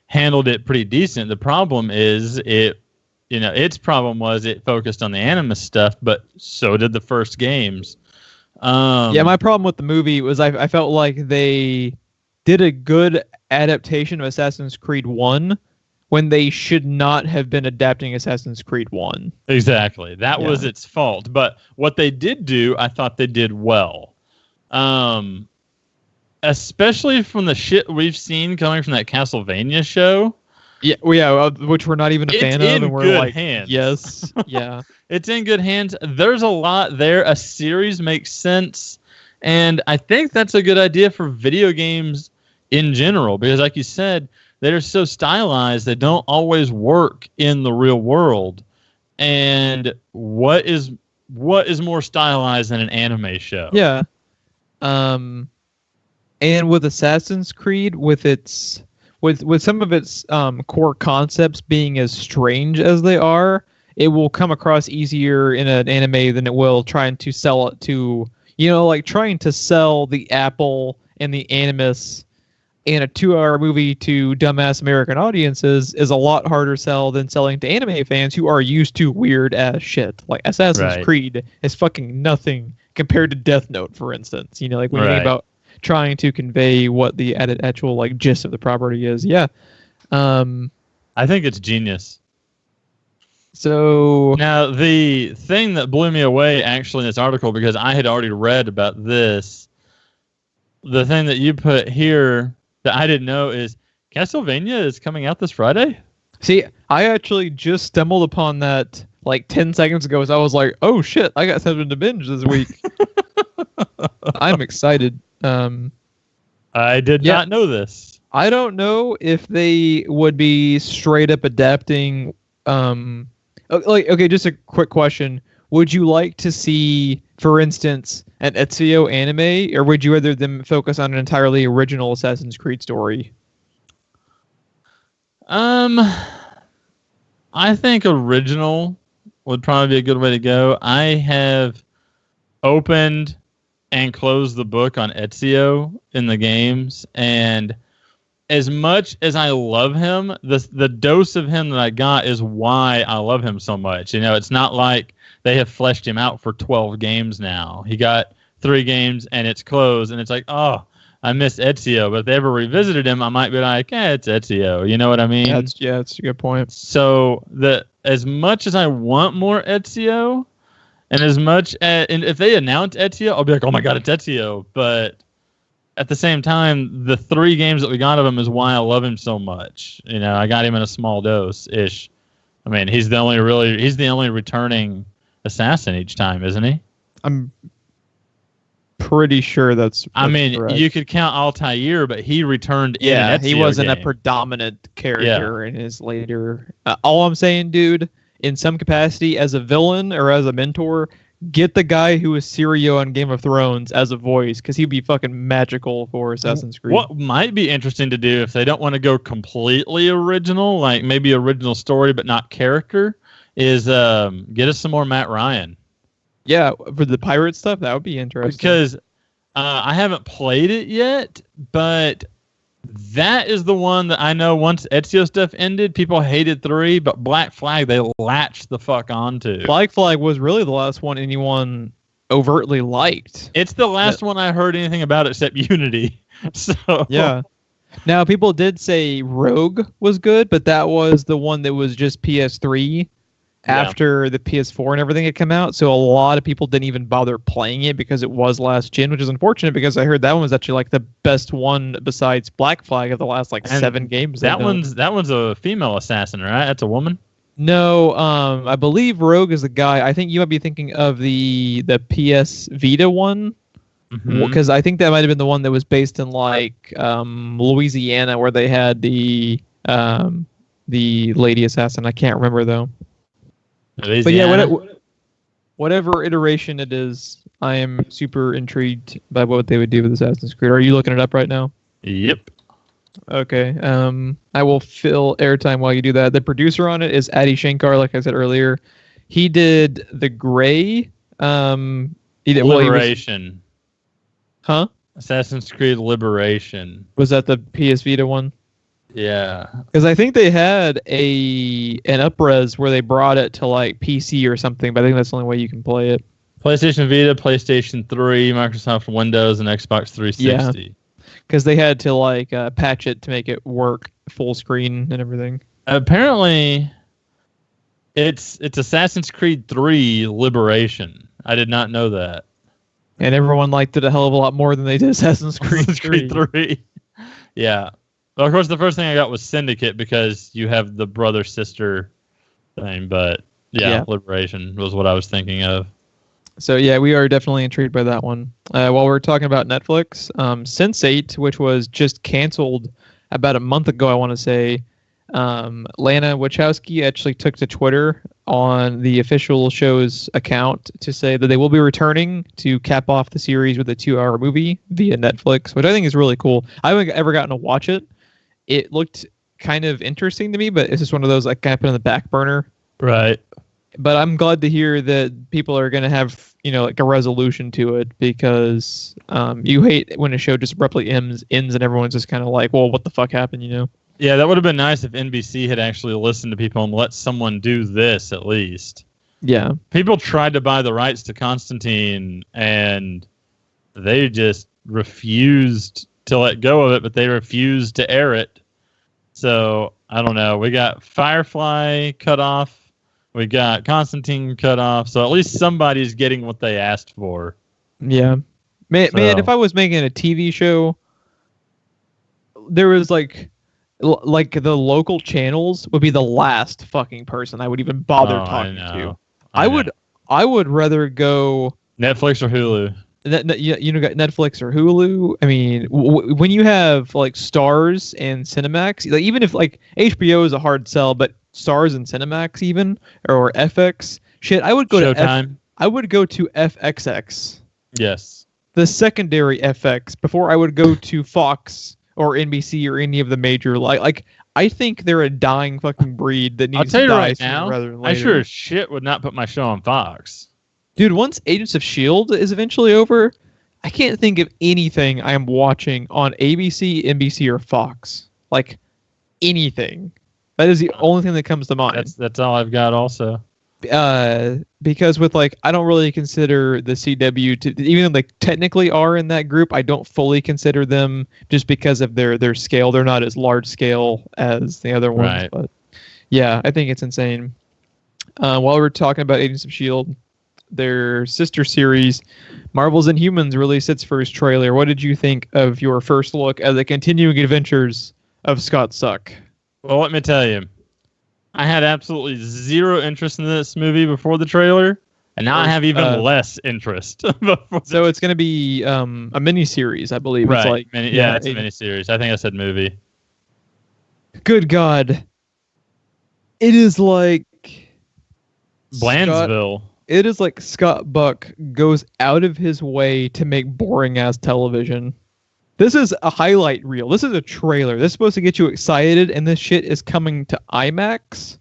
B: handled it pretty decent. The problem is its problem was it focused on the anime stuff, but so did the first games.
A: Yeah, my problem with the movie was I felt like they did a good adaptation of Assassin's Creed 1 when they should not have been adapting Assassin's Creed 1.
B: Exactly. That was its fault. But what they did do, I thought they did well. Especially from the shit we've seen coming from that Castlevania show.
A: Yeah, which we're not even a fan of, and we're like,
B: hands.
A: Yes, yeah.
B: It's in good hands. There's a lot there. A series makes sense. And I think that's a good idea for video games in general, because like you said, they're so stylized, they don't always work in the real world. And what is more stylized than an anime show?
A: Yeah. And with Assassin's Creed, with some of its core concepts being as strange as they are, it will come across easier in an anime than it will trying to sell it to, like trying to sell the Apple and the Animus in a 2-hour movie to dumbass American audiences is a lot harder sell than selling to anime fans who are used to weird ass shit. Like Assassin's Creed is fucking nothing compared to Death Note, for instance. Like when you think about trying to convey what the actual like gist of the property is. Yeah.
B: I think it's genius.
A: So
B: now the thing that blew me away actually in this article, because I had already read about this, the thing that you put here that I didn't know is Castlevania is coming out this Friday.
A: See, I actually just stumbled upon that like 10 seconds ago, as I was like, oh shit, I got something to binge this week. I'm excited.
B: I did not know this.
A: I don't know if they would be straight up adapting. Okay, just a quick question. Would you like to see, for instance, an Ezio anime, or would you rather them focus on an entirely original Assassin's Creed story?
B: I think original would probably be a good way to go. I have opened and closed the book on Ezio in the games, and as much as I love him, the dose of him that I got is why I love him so much. It's not like they have fleshed him out for 12 games now. He got 3 games and it's closed, and it's like, oh, I miss Ezio. But if they ever revisited him, I might be like, it's Ezio. You know what I mean?
A: That's a good point.
B: So as much as I want more Ezio, and as much and if they announce Ezio, I'll be like, oh my god, it's Ezio. But at the same time, the 3 games that we got of him is why I love him so much. I got him in a small dose ish. I mean, he's the only returning assassin each time, isn't he?
A: pretty sure that's
B: I mean,
A: correct.
B: you could count Altair, but he returned in an Ezio
A: he wasn't
B: game.
A: a predominant character in his later. All I'm saying, dude, in some capacity, as a villain or as a mentor, get the guy who was Sirio on Game of Thrones as a voice, because he'd be fucking magical for Assassin's Creed.
B: What might be interesting to do if they don't want to go completely original, like maybe original story but not character, is get us some more Matt Ryan.
A: Yeah, for the pirate stuff, that would be interesting.
B: Because I haven't played it yet, but that is the one that I know once Ezio stuff ended, people hated 3, but Black Flag they latched the fuck onto.
A: Black Flag was really the last one anyone overtly liked.
B: It's the last one I heard anything about except Unity. So
A: yeah. Now, people did say Rogue was good, but that was the one that was just PS3 after the PS4 and everything had come out. So a lot of people didn't even bother playing it because it was last gen, which is unfortunate because I heard that one was actually like the best one besides Black Flag of the last like 7 games.
B: That one's a female assassin, right? That's a woman?
A: No, I believe Rogue is the guy. I think you might be thinking of the PS Vita one. Because I think that might have been the one that was based in like Louisiana, where they had the lady assassin. I can't remember though.
B: Louisiana.
A: But yeah, whatever iteration it is, I am super intrigued by what they would do with Assassin's Creed. Are you looking it up right now?
B: Yep.
A: Okay. I will fill airtime while you do that. The producer on it is Adi Shankar, like I said earlier. He did The Gray.
B: Liberation.
A: Huh?
B: Assassin's Creed Liberation.
A: Was that the PS Vita one?
B: Yeah.
A: Because I think they had an upres where they brought it to like PC or something, but I think that's the only way you can play it.
B: PlayStation Vita, PlayStation 3, Microsoft Windows, and Xbox 360.
A: Yeah. Because they had to like patch it to make it work full screen and everything.
B: Apparently, it's Assassin's Creed 3 Liberation. I did not know that.
A: And everyone liked it a hell of a lot more than they did Assassin's Creed
B: 3. Yeah. Well, of course, the first thing I got was Syndicate because you have the brother-sister thing. But, yeah, Liberation was what I was thinking of.
A: So, yeah, we are definitely intrigued by that one. While we're talking about Netflix, Sense8, which was just canceled about a month ago, I want to say, Lana Wachowski actually took to Twitter on the official show's account to say that they will be returning to cap off the series with a 2-hour movie via Netflix, which I think is really cool. I haven't ever gotten to watch it. It looked kind of interesting to me, but it's just one of those like kind of put on the back burner.
B: Right.
A: But I'm glad to hear that people are going to have, like a resolution to it, because you hate when a show just abruptly ends and everyone's just kind of like, well, what the fuck happened,
B: Yeah, that would have been nice if NBC had actually listened to people and let someone do this at least.
A: Yeah.
B: People tried to buy the rights to Constantine, and they just refused to let go of it, but they refused to air it. So, I don't know. We got Firefly cut off. We got Constantine cut off. So, at least somebody's getting what they asked for.
A: Yeah. Man, if I was making a TV show, there was like the local channels would be the last fucking person I would even bother talking to. I would rather go
B: Netflix or Hulu.
A: Netflix or Hulu. I mean, when you have like Stars and Cinemax, like even if like HBO is a hard sell, but Stars and Cinemax even or FX, shit, I would go
B: Showtime.
A: I would go to FXX.
B: Yes.
A: The secondary FX before I would go to Fox or NBC or any of the major like I think they're a dying fucking breed that needs to die
B: right now.
A: Rather than later.
B: I sure as shit would not put my show on Fox.
A: Dude, once Agents of S.H.I.E.L.D. is eventually over, I can't think of anything I am watching on ABC, NBC, or Fox. Like anything. That is the only thing that comes to mind.
B: That's all I've got also.
A: Because with like, I don't really consider the CW to, even though they technically are in that group, I don't fully consider them just because of their scale. They're not as large scale as the other ones.
B: Right.
A: But yeah, I think it's insane. While we're talking about Agents of S.H.I.E.L.D., their sister series, Marvel's Inhumans, released its first trailer. What did you think of your first look at the continuing adventures of Scott Suck?
B: Well, let me tell you. I had absolutely zero interest in this movie before the trailer, And now I have even less interest.
A: So it's going to be a mini-series, I believe.
B: Right.
A: It's like,
B: it's a mini-series. I think I said movie.
A: Good God. It is like...
B: Blandsville.
A: It is like Scott Buck goes out of his way to make boring-ass television. This is a highlight reel. This is a trailer. This is supposed to get you excited, and this shit is coming to IMAX.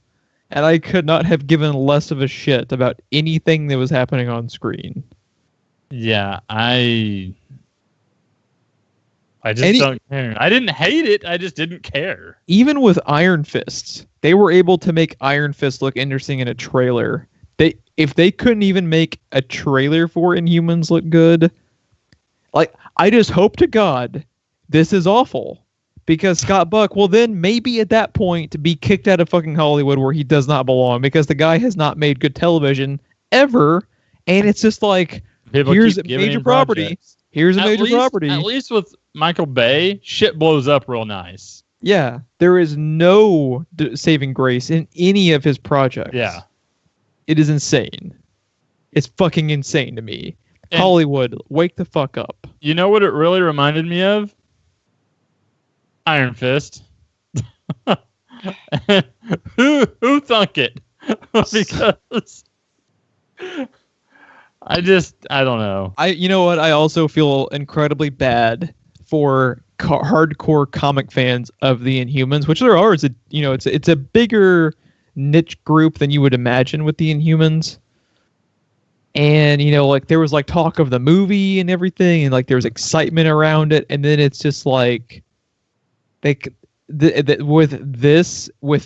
A: And I could not have given less of a shit about anything that was happening on screen.
B: Yeah, I just don't care. I didn't hate it. I just didn't care.
A: Even with Iron Fists, they were able to make Iron Fist look interesting in a trailer. If they couldn't even make a trailer for Inhumans look good, like, I just hope to God this is awful. Because Scott Buck will then maybe at that point be kicked out of fucking Hollywood where he does not belong, because the guy has not made good television ever. And it's just like, here's a major property. Here's a major property.
B: At least with Michael Bay, shit blows up real nice.
A: Yeah. There is no saving grace in any of his projects.
B: Yeah.
A: It is insane. It's fucking insane to me. And Hollywood, wake the fuck up.
B: You know what it really reminded me of? Iron Fist. Who thunk it? Because I don't know.
A: You know what? I also feel incredibly bad for hardcore comic fans of the Inhumans, which there are. It's a bigger niche group than you would imagine with the Inhumans. And like there was like talk of the movie and everything, and like there was excitement around it, and then it's just like. With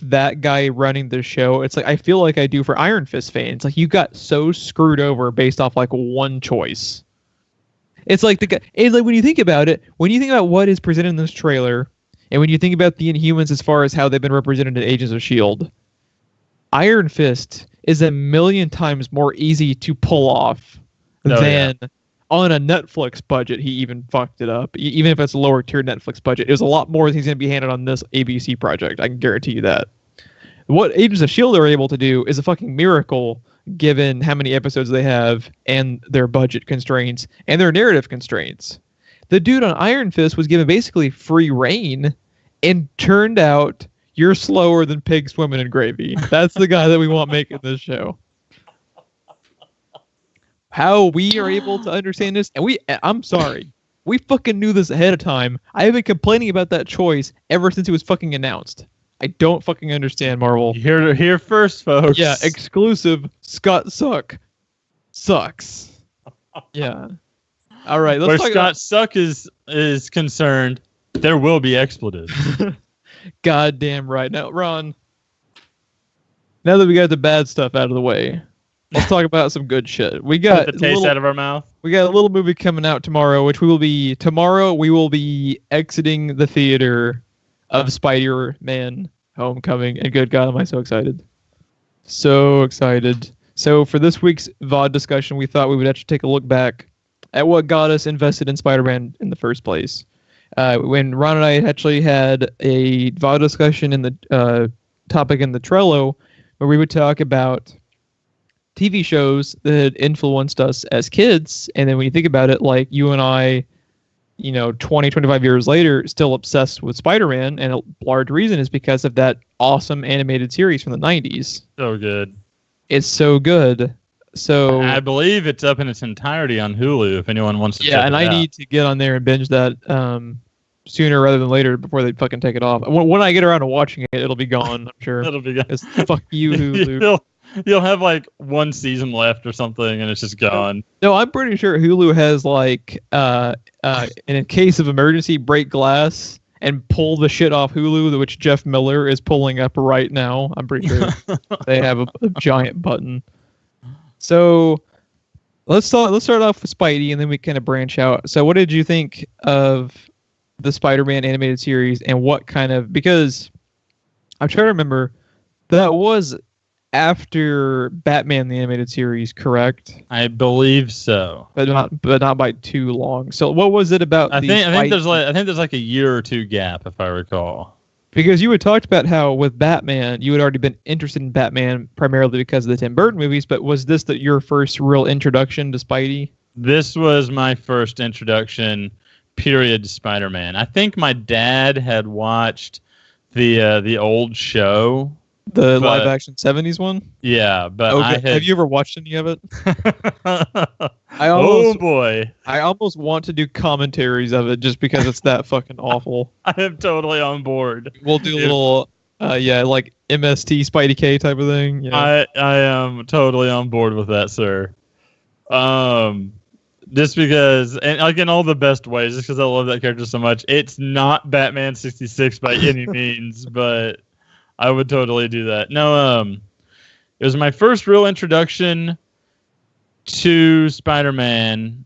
A: that guy running the show, it's like I feel like I do for Iron Fist fans. Like, you got so screwed over based off like one choice. It's like it's like when you think about it, when you think about what is presented in this trailer, and when you think about the Inhumans as far as how they've been represented in Agents of S.H.I.E.L.D., Iron Fist is a million times more easy to pull off than. Yeah. On a Netflix budget, he even fucked it up. Even if it's a lower tier Netflix budget, it was a lot more than he's going to be handed on this ABC project. I can guarantee you that. What Agents of S.H.I.E.L.D. are able to do is a fucking miracle, given how many episodes they have and their budget constraints and their narrative constraints. The dude on Iron Fist was given basically free reign and turned out, you're slower than pig swimming in gravy. That's the guy that we want making this show. How we are able to understand this, and I'm sorry, we fucking knew this ahead of time. I have been complaining about that choice ever since it was fucking announced. I don't fucking understand, Marvel.
B: You heard it here first, folks.
A: Yeah, exclusive. Scott sucks. Yeah. All right.
B: Let's Where Scott Suck is concerned, there will be expletives.
A: Goddamn right. Now, Ron. Now that we got the bad stuff out of the way. Let's talk about some good shit. We got
B: the taste out of our mouth.
A: We got a little movie coming out tomorrow, which we will be exiting the theater of Spider-Man Homecoming. And good God, am I so excited. So excited. So for this week's VOD discussion, we thought we would actually take a look back at what got us invested in Spider-Man in the first place. When Ron and I actually had a VOD discussion in the topic in the Trello, where we would talk about TV shows that influenced us as kids. And then when you think about it, like you and I, 20, 25 years later, still obsessed with Spider-Man. And a large reason is because of that awesome animated series from the 90s.
B: So good.
A: It's so good. So
B: I believe it's up in its entirety on Hulu if anyone wants to check it out.
A: Yeah, and I need to get on there and binge that sooner rather than later before they fucking take it off. When I get around to watching it, it'll be gone, I'm sure.
B: It'll be gone.
A: Fuck you, Hulu.
B: You'll have like one season left or something, and it's just gone.
A: No, I'm pretty sure Hulu has like, in a case of emergency, break glass and pull the shit off Hulu, which Jeff Miller is pulling up right now. I'm pretty sure they have a giant button. So let's start off with Spidey, and then we kind of branch out. So what did you think of the Spider-Man animated series, and what kind of, because I'm trying to remember, that was after Batman the Animated Series, correct?
B: I believe so,
A: but not by too long. So what was it about?
B: I think there's like a year or two gap, if I recall.
A: Because you had talked about how with Batman, you had already been interested in Batman primarily because of the Tim Burton movies, but was this your first real introduction to Spidey?
B: This was my first introduction, period, to Spider-Man. I think my dad had watched the old show.
A: The live-action 70s one?
B: Yeah, but
A: okay. Have you ever watched any of it?
B: Oh, boy.
A: I almost want to do commentaries of it just because it's that fucking awful.
B: I am totally on board.
A: We'll do a little, like MST Spidey K type of thing. Yeah.
B: I am totally on board with that, sir. Just because, and like in all the best ways, just because I love that character so much. It's not Batman 66 by any means, but I would totally do that. No, it was my first real introduction to Spider-Man,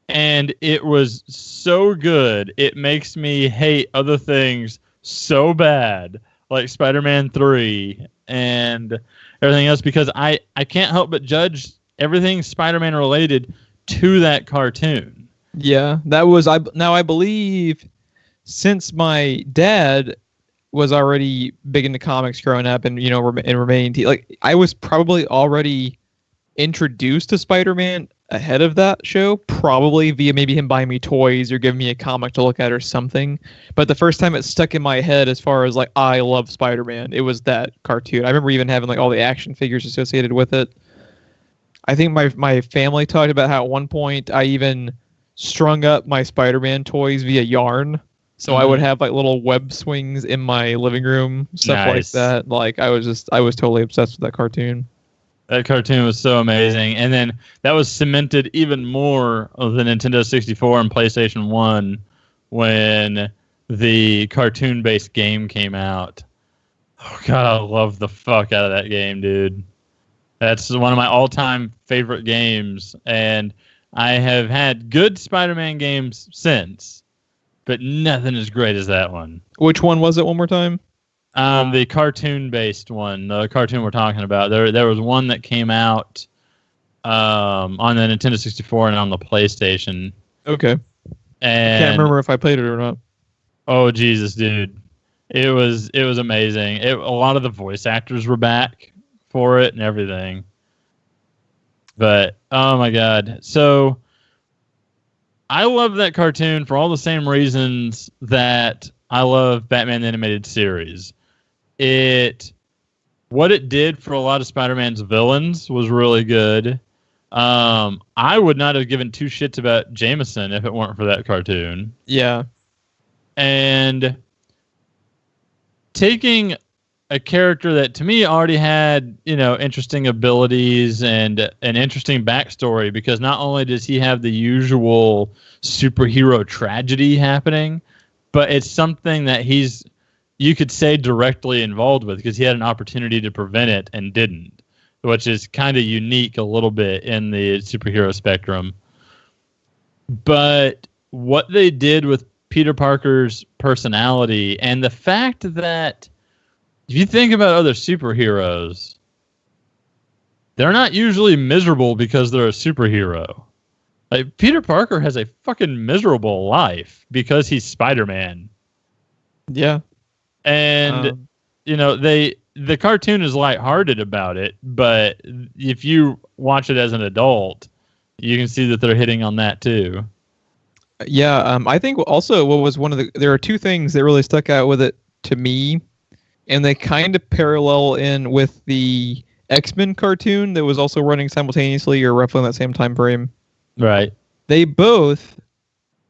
B: and it was so good. It makes me hate other things so bad, like Spider-Man 3 and everything else, because I can't help but judge everything Spider-Man related to that cartoon.
A: Yeah, that was I believe since my dad was already big into comics growing up, and remained like I was probably already introduced to Spider-Man ahead of that show, probably via maybe him buying me toys or giving me a comic to look at or something. But the first time it stuck in my head as far as like I love Spider-Man, it was that cartoon. I remember even having like all the action figures associated with it. I think my family talked about how at one point I even strung up my Spider-Man toys via yarn. So I would have like little web swings in my living room, stuff like that. Like I was totally obsessed with that cartoon.
B: That cartoon was so amazing. And then that was cemented even more of the Nintendo 64 and PlayStation 1 when the cartoon-based game came out. Oh, God, I love the fuck out of that game, dude. That's one of my all-time favorite games. And I have had good Spider-Man games since, but nothing as great as that one.
A: Which one was it one more time?
B: The cartoon-based one, the cartoon we're talking about. There was one that came out on the Nintendo 64 and on the PlayStation.
A: Okay.
B: And
A: can't remember if I played it or not.
B: Oh, Jesus, dude. It was amazing. A lot of the voice actors were back for it and everything. But, oh my God. So, I love that cartoon for all the same reasons that I love Batman the Animated Series. What it did for a lot of Spider-Man's villains was really good. I would not have given two shits about Jameson if it weren't for that cartoon.
A: Yeah.
B: And taking a character that to me already had, interesting abilities and an interesting backstory, because not only does he have the usual superhero tragedy happening, but it's something that you could say directly involved with, because he had an opportunity to prevent it and didn't, which is kind of unique a little bit in the superhero spectrum. But what they did with Peter Parker's personality, and the fact that if you think about other superheroes, they're not usually miserable because they're a superhero. Like, Peter Parker has a fucking miserable life because he's Spider-Man.
A: Yeah.
B: And, the cartoon is lighthearted about it, but if you watch it as an adult, you can see that they're hitting on that too.
A: Yeah, I think also what was there are two things that really stuck out with it to me, and they kind of parallel in with the X-Men cartoon that was also running simultaneously or roughly in that same time frame.
B: Right.
A: They both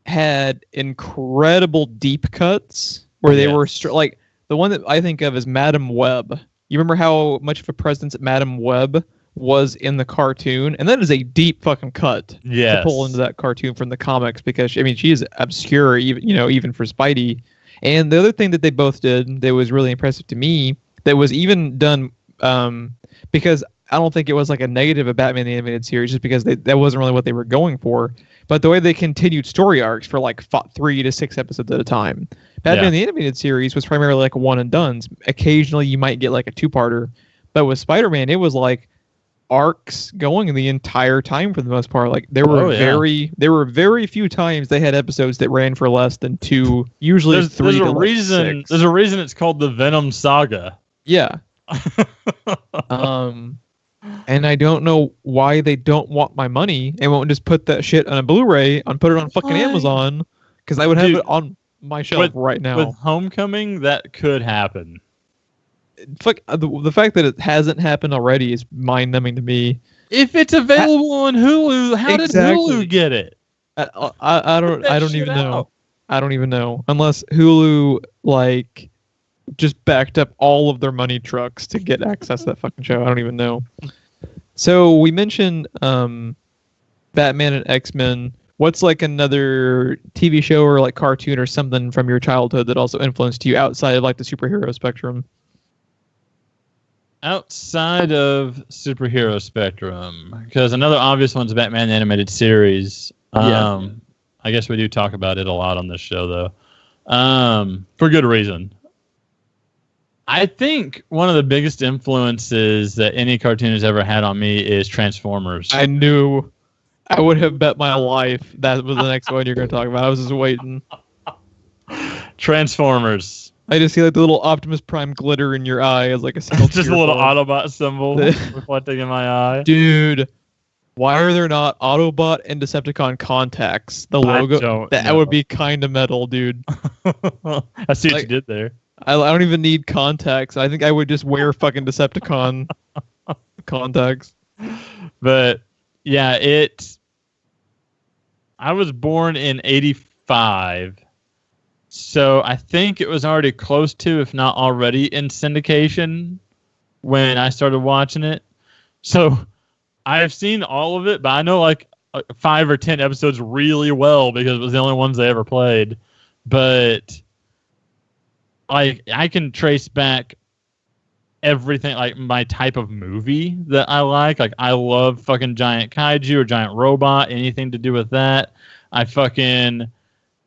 A: had incredible deep cuts where they were like the one that I think of is Madam Web. You remember how much of a presence Madam Web was in the cartoon? And that is a deep fucking cut to pull into that cartoon from the comics, because she is obscure even for Spidey. And the other thing that they both did that was really impressive to me, that was even done because I don't think it was like a negative of Batman the Animated Series, just because that wasn't really what they were going for. But the way they continued story arcs for like 3 to 6 episodes at a time. Batman the Animated Series was primarily like one and dones. Occasionally you might get like a 2-parter. But with Spider-Man, it was like arcs going the entire time for the most part. Like there were very few times they had episodes that ran for less than 2, usually 3 to like 6.
B: There's a reason it's called the Venom Saga.
A: Yeah. And I don't know why they don't want my money and won't just put that shit on a Blu-ray and put it on fucking Amazon, because I would have it on my shelf right now.
B: With Homecoming, that could happen.
A: Fuck, the fact that it hasn't happened already is mind-numbing to me.
B: If it's available on Hulu, how did Hulu get it?
A: I don't even know. I don't even know, unless Hulu like just backed up all of their money trucks to get access to that fucking show. I don't even know. So we mentioned Batman and X-Men. What's like another TV show or like cartoon or something from your childhood that also influenced you outside of like the superhero spectrum?
B: Outside of superhero spectrum, because another obvious one's Batman the Animated Series. I guess we do talk about it a lot on this show, though, for good reason. I think one of the biggest influences that any cartoon has ever had on me is Transformers.
A: I knew. I would have bet my life that was the next one you're going to talk about. I was just waiting.
B: Transformers.
A: I just see like the little Optimus Prime glitter in your eye as like a symbol.
B: Just a little Autobot symbol reflecting in my eye.
A: Dude, why are there not Autobot and Decepticon contacts? The logo? That would be kind of metal, dude.
B: I see what you did there.
A: I don't even need contacts. I think I would just wear fucking Decepticon contacts.
B: But yeah, I was born in 85. So I think it was already close to, if not already in syndication when I started watching it. So I've seen all of it, but I know like 5 or 10 episodes really well because it was the only ones they ever played. But like I can trace back everything, like my type of movie that I like. Like I love fucking giant kaiju or giant robot, anything to do with that. I fucking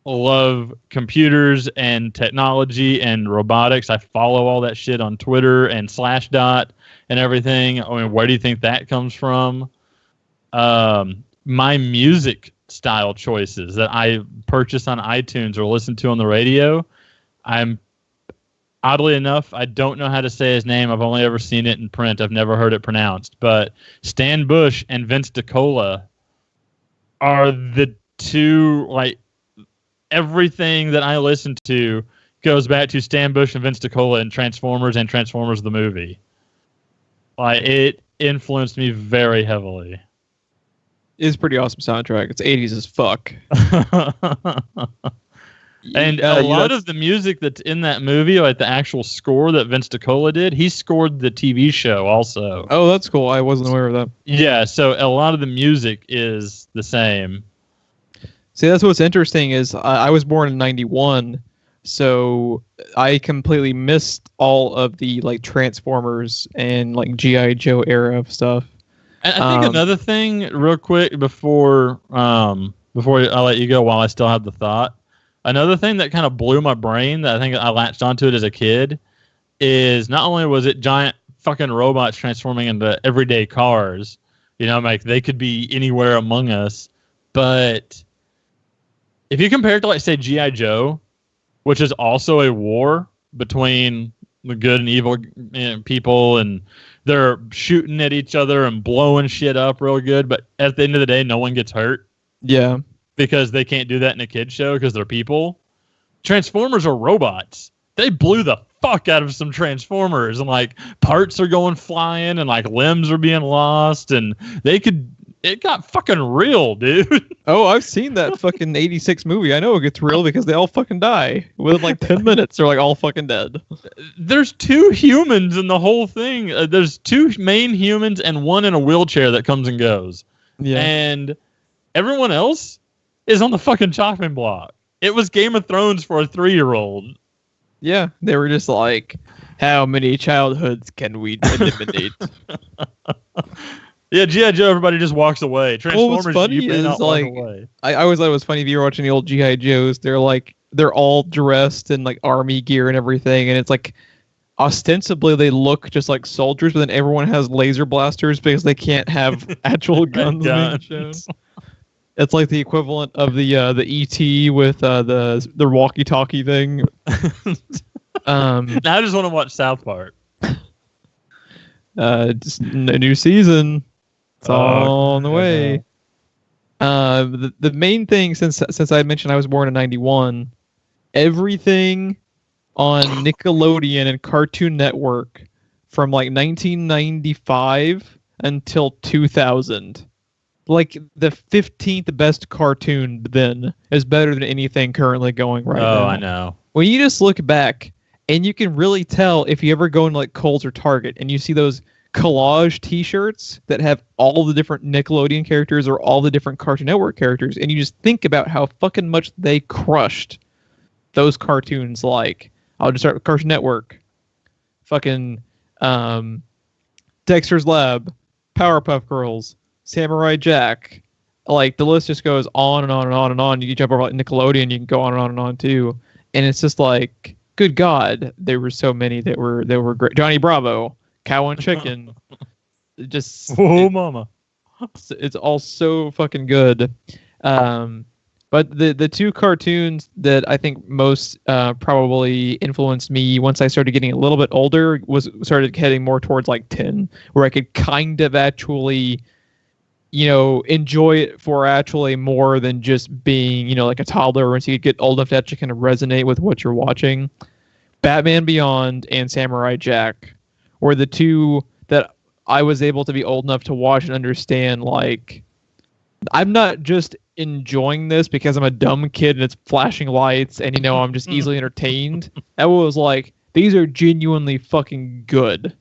B: love computers and technology and robotics. I follow all that shit on Twitter and Slashdot and everything. I mean, where do you think that comes from? My music style choices that I purchase on iTunes or listen to on the radio, oddly enough, I don't know how to say his name. I've only ever seen it in print. I've never heard it pronounced. But Stan Bush and Vince DiCola are the two, like, everything that I listen to goes back to Stan Bush and Vince DiCola and Transformers the movie. Like, it influenced me very heavily.
A: It's a pretty awesome soundtrack. It's 80s as fuck.
B: And a lot of the music that's in that movie, like the actual score that Vince DiCola did, he scored the TV show also.
A: Oh, that's cool. I wasn't aware of that.
B: Yeah, so a lot of the music is the same.
A: See, that's what's interesting is I was born in 91, so I completely missed all of the like Transformers and like G.I. Joe era of stuff.
B: And I think another thing, real quick, before I let you go while I still have the thought, another thing that kind of blew my brain that I think I latched onto it as a kid is not only was it giant fucking robots transforming into everyday cars, you know, like they could be anywhere among us, but if you compare it to, like, say, G.I. Joe, which is also a war between the good and evil people, and they're shooting at each other and blowing shit up real good, but at the end of the day, no one gets hurt.
A: Yeah.
B: Because they can't do that in a kid's show because they're people. Transformers are robots. They blew the fuck out of some Transformers, and, like, parts are going flying, and, like, limbs are being lost, and it got fucking real, dude.
A: Oh, I've seen that fucking 86 movie. I know it gets real because they all fucking die. Within like 10 minutes, they're like all fucking dead.
B: There's 2 humans in the whole thing. There's 2 main humans and 1 in a wheelchair that comes and goes.
A: Yeah.
B: And everyone else is on the fucking chopping block. It was Game of Thrones for a 3-year-old.
A: Yeah, they were just like, how many childhoods can we eliminate?
B: Yeah, G.I. Joe, everybody just walks away. Transformers,
A: what's funny is, like, I always thought it was funny if you were watching the old G.I. Joes, they're all dressed in like army gear and everything, and it's like ostensibly they look just like soldiers, but then everyone has laser blasters because they can't have actual guns being shown. It's like the equivalent of the ET with the walkie-talkie thing.
B: Now I just want to watch South Park.
A: Just a new season. It's all on the way. The main thing, since I mentioned I was born in '91, everything on Nickelodeon and Cartoon Network from like 1995 until 2000, like the 15th best cartoon then, is better than anything currently going right now.
B: Oh, I know.
A: When you just look back, and you can really tell if you ever go into like Kohl's or Target and you see those collage T-shirts that have all the different Nickelodeon characters or all the different Cartoon Network characters, and you just think about how fucking much they crushed those cartoons. Like, I'll just start with Cartoon Network, fucking Dexter's Lab, Powerpuff Girls, Samurai Jack. Like, the list just goes on and on and on and on. You can jump over like Nickelodeon, you can go on and on too, and it's just like, good God, there were so many that were great. Johnny Bravo, Cow and Chicken, just
B: mama,
A: it's all so fucking good. But the two cartoons that I think most probably influenced me once I started getting a little bit older started heading more towards like 10, where I could kind of actually, enjoy it for actually more than just being, like a toddler, and so you could get old enough to actually kind of resonate with what you're watching. Batman Beyond and Samurai Jack were the two that I was able to be old enough to watch and understand, like, I'm not just enjoying this because I'm a dumb kid and it's flashing lights and, I'm just easily entertained. That was like, these are genuinely fucking good.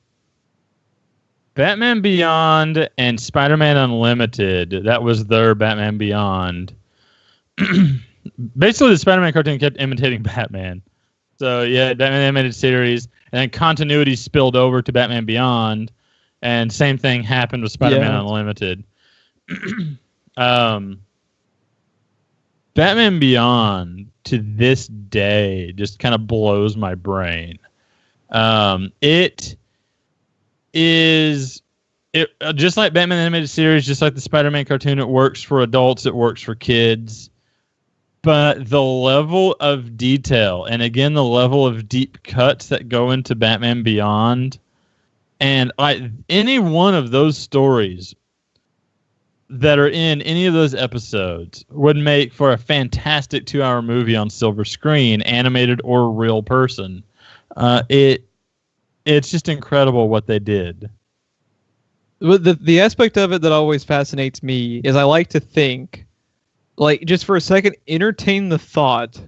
B: Batman Beyond and Spider-Man Unlimited, that was their Batman Beyond. Basically, the Spider-Man cartoon kept imitating Batman. So, yeah, Batman Animated Series, and then continuity spilled over to Batman Beyond, and same thing happened with Spider-Man Unlimited. Batman Beyond, to this day, just kind of blows my brain. It is just like Batman Animated Series, just like the Spider-Man cartoon. It works for adults, it works for kids, but the level of detail, and again the level of deep cuts that go into Batman Beyond, and any one of those stories that are in any of those episodes would make for a fantastic 2-hour movie on silver screen, animated or real person. It's just incredible what they did.
A: The aspect of it that always fascinates me is I like to think, like, just for a second, entertain the thought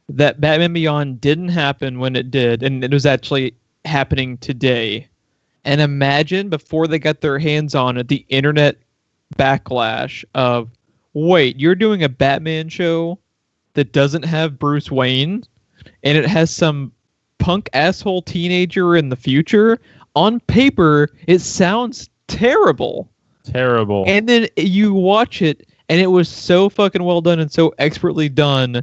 A: that Batman Beyond didn't happen when it did, and it was actually happening today. And imagine before they got their hands on it, the internet backlash of, wait, you're doing a Batman show that doesn't have Bruce Wayne, and it has some punk asshole teenager in the future? On paper, it sounds terrible.
B: Terrible.
A: And then you watch it, and it was so fucking well done and so expertly done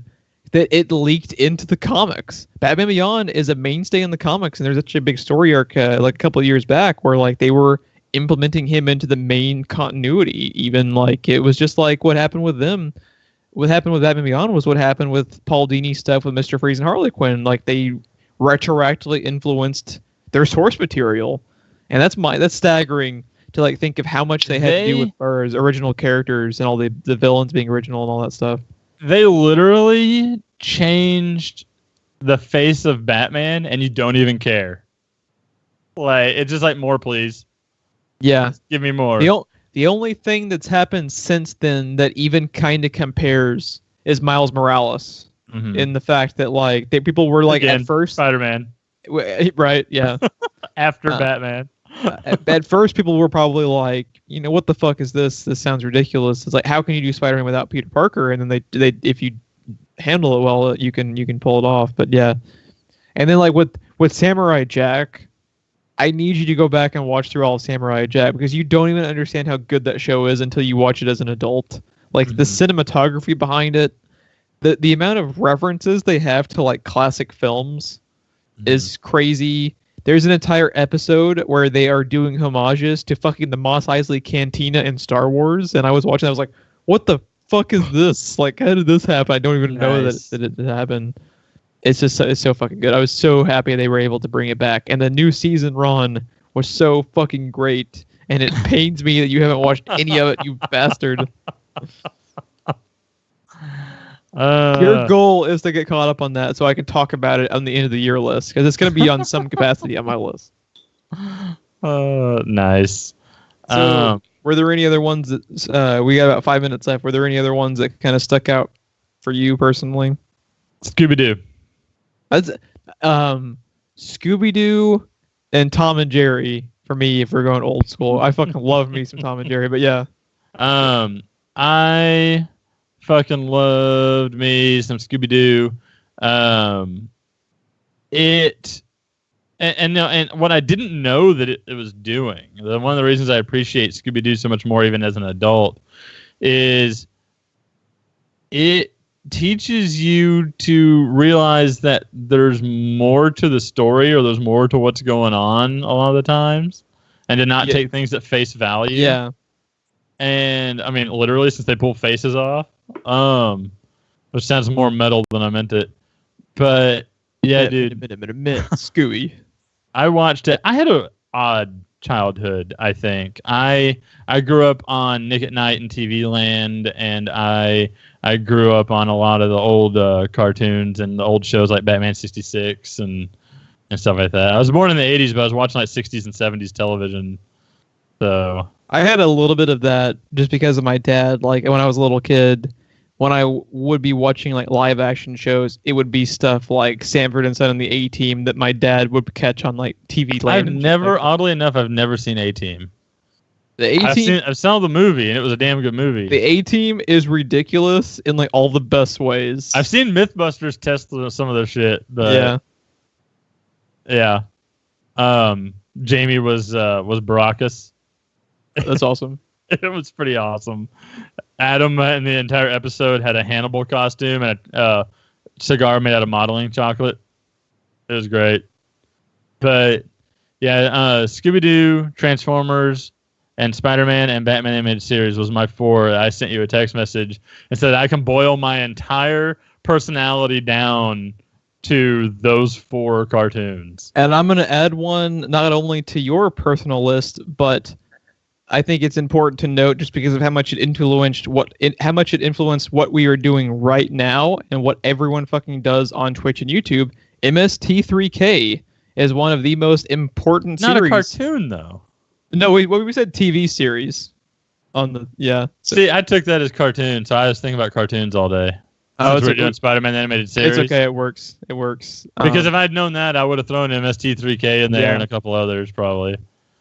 A: that it leaked into the comics. Batman Beyond is a mainstay in the comics, and there's actually a big story arc like a couple of years back where like they were implementing him into the main continuity. Even like it was just like what happened with them. What happened with Batman Beyond was what happened with Paul Dini's stuff with Mr. Freeze and Harley Quinn. Like they retroactively influenced their source material, and that's staggering to like think of how much they had to do with Burr's original characters and all the villains being original and all that stuff.
B: They literally changed the face of Batman, and you don't even care. Like, it's just like, more, please.
A: Yeah,
B: just give me more.
A: The only thing that's happened since then that even kind of compares is Miles Morales, in the fact that like people were like,
B: again,
A: at first
B: Spider-Man,
A: right? Yeah,
B: after Batman.
A: At first, people were probably like, what the fuck is this? This sounds ridiculous. It's like, how can you do Spider-Man without Peter Parker? And then they if you handle it well, you can pull it off. But yeah, and then like with Samurai Jack, I need you to go back and watch through all of Samurai Jack, because you don't even understand how good that show is until you watch it as an adult. Like the cinematography behind it, the amount of references they have to like classic films is crazy. there's an entire episode where they are doing homages to fucking the Mos Eisley Cantina in Star Wars, and I was watching. I was like, "What the fuck is this? Like, how did this happen? I don't even know that it happened." It's just it's so fucking good. I was so happy they were able to bring it back, and the new season run was so fucking great. And it pains me that you haven't watched any of it, you bastard. Your goal is to get caught up on that so I can talk about it on the end of the year list, because it's going to be on some capacity on my list.
B: Nice.
A: So, were there any other ones that we got about 5 minutes left? Were there any other ones that kind of stuck out for you personally?
B: Scooby-Doo.
A: That's Scooby-Doo and Tom and Jerry for me if we're going old school. I fucking love me some Tom and Jerry, but yeah.
B: I fucking loved me some Scooby-Doo. And what I didn't know that it was doing, one of the reasons I appreciate Scooby-Doo so much more even as an adult, is it teaches you to realize that there's more to the story, or there's more to what's going on a lot of the times, and to not take things at face value.
A: Yeah.
B: And I mean, literally, since they pull faces off, which sounds more metal than I meant it, but yeah, dude,
A: Scooby.
B: I watched it. I had an odd childhood, I think. I grew up on Nick at Night and TV Land, and I grew up on a lot of the old cartoons and the old shows like Batman 66 and stuff like that. I was born in the 80s, but I was watching like 60s and 70s television. So
A: I had a little bit of that just because of my dad. Like when I was a little kid, when I would be watching like live action shows, it would be stuff like Sanford and Son and the A-Team that my dad would catch on like TV Land.
B: Oddly enough, I've never seen A-Team.
A: The A-Team.
B: I've seen the movie, and it was a damn good movie.
A: The A-Team is ridiculous in like all the best ways.
B: I've seen MythBusters test some of their shit, but yeah. Jamie was Baracus.
A: That's awesome.
B: It was pretty awesome. Adam in the entire episode had a Hannibal costume and a cigar made out of modeling chocolate. It was great. But yeah, Scooby-Doo, Transformers, and Spider-Man and Batman animated series was my 4. I sent you a text message and said I can boil my entire personality down to those 4 cartoons.
A: And I'm going to add one not only to your personal list, but I think it's important to note, just because of how much it influenced what we are doing right now and what everyone fucking does on Twitch and YouTube. MST3K is one of the most important series.
B: Not a cartoon though.
A: No, we said TV series.
B: See, I took that as cartoon, so I was thinking about cartoons all day. We're doing Spider-Man animated series.
A: It's okay. It works.
B: Because if I'd known that, I would have thrown MST3K in there and a couple others probably.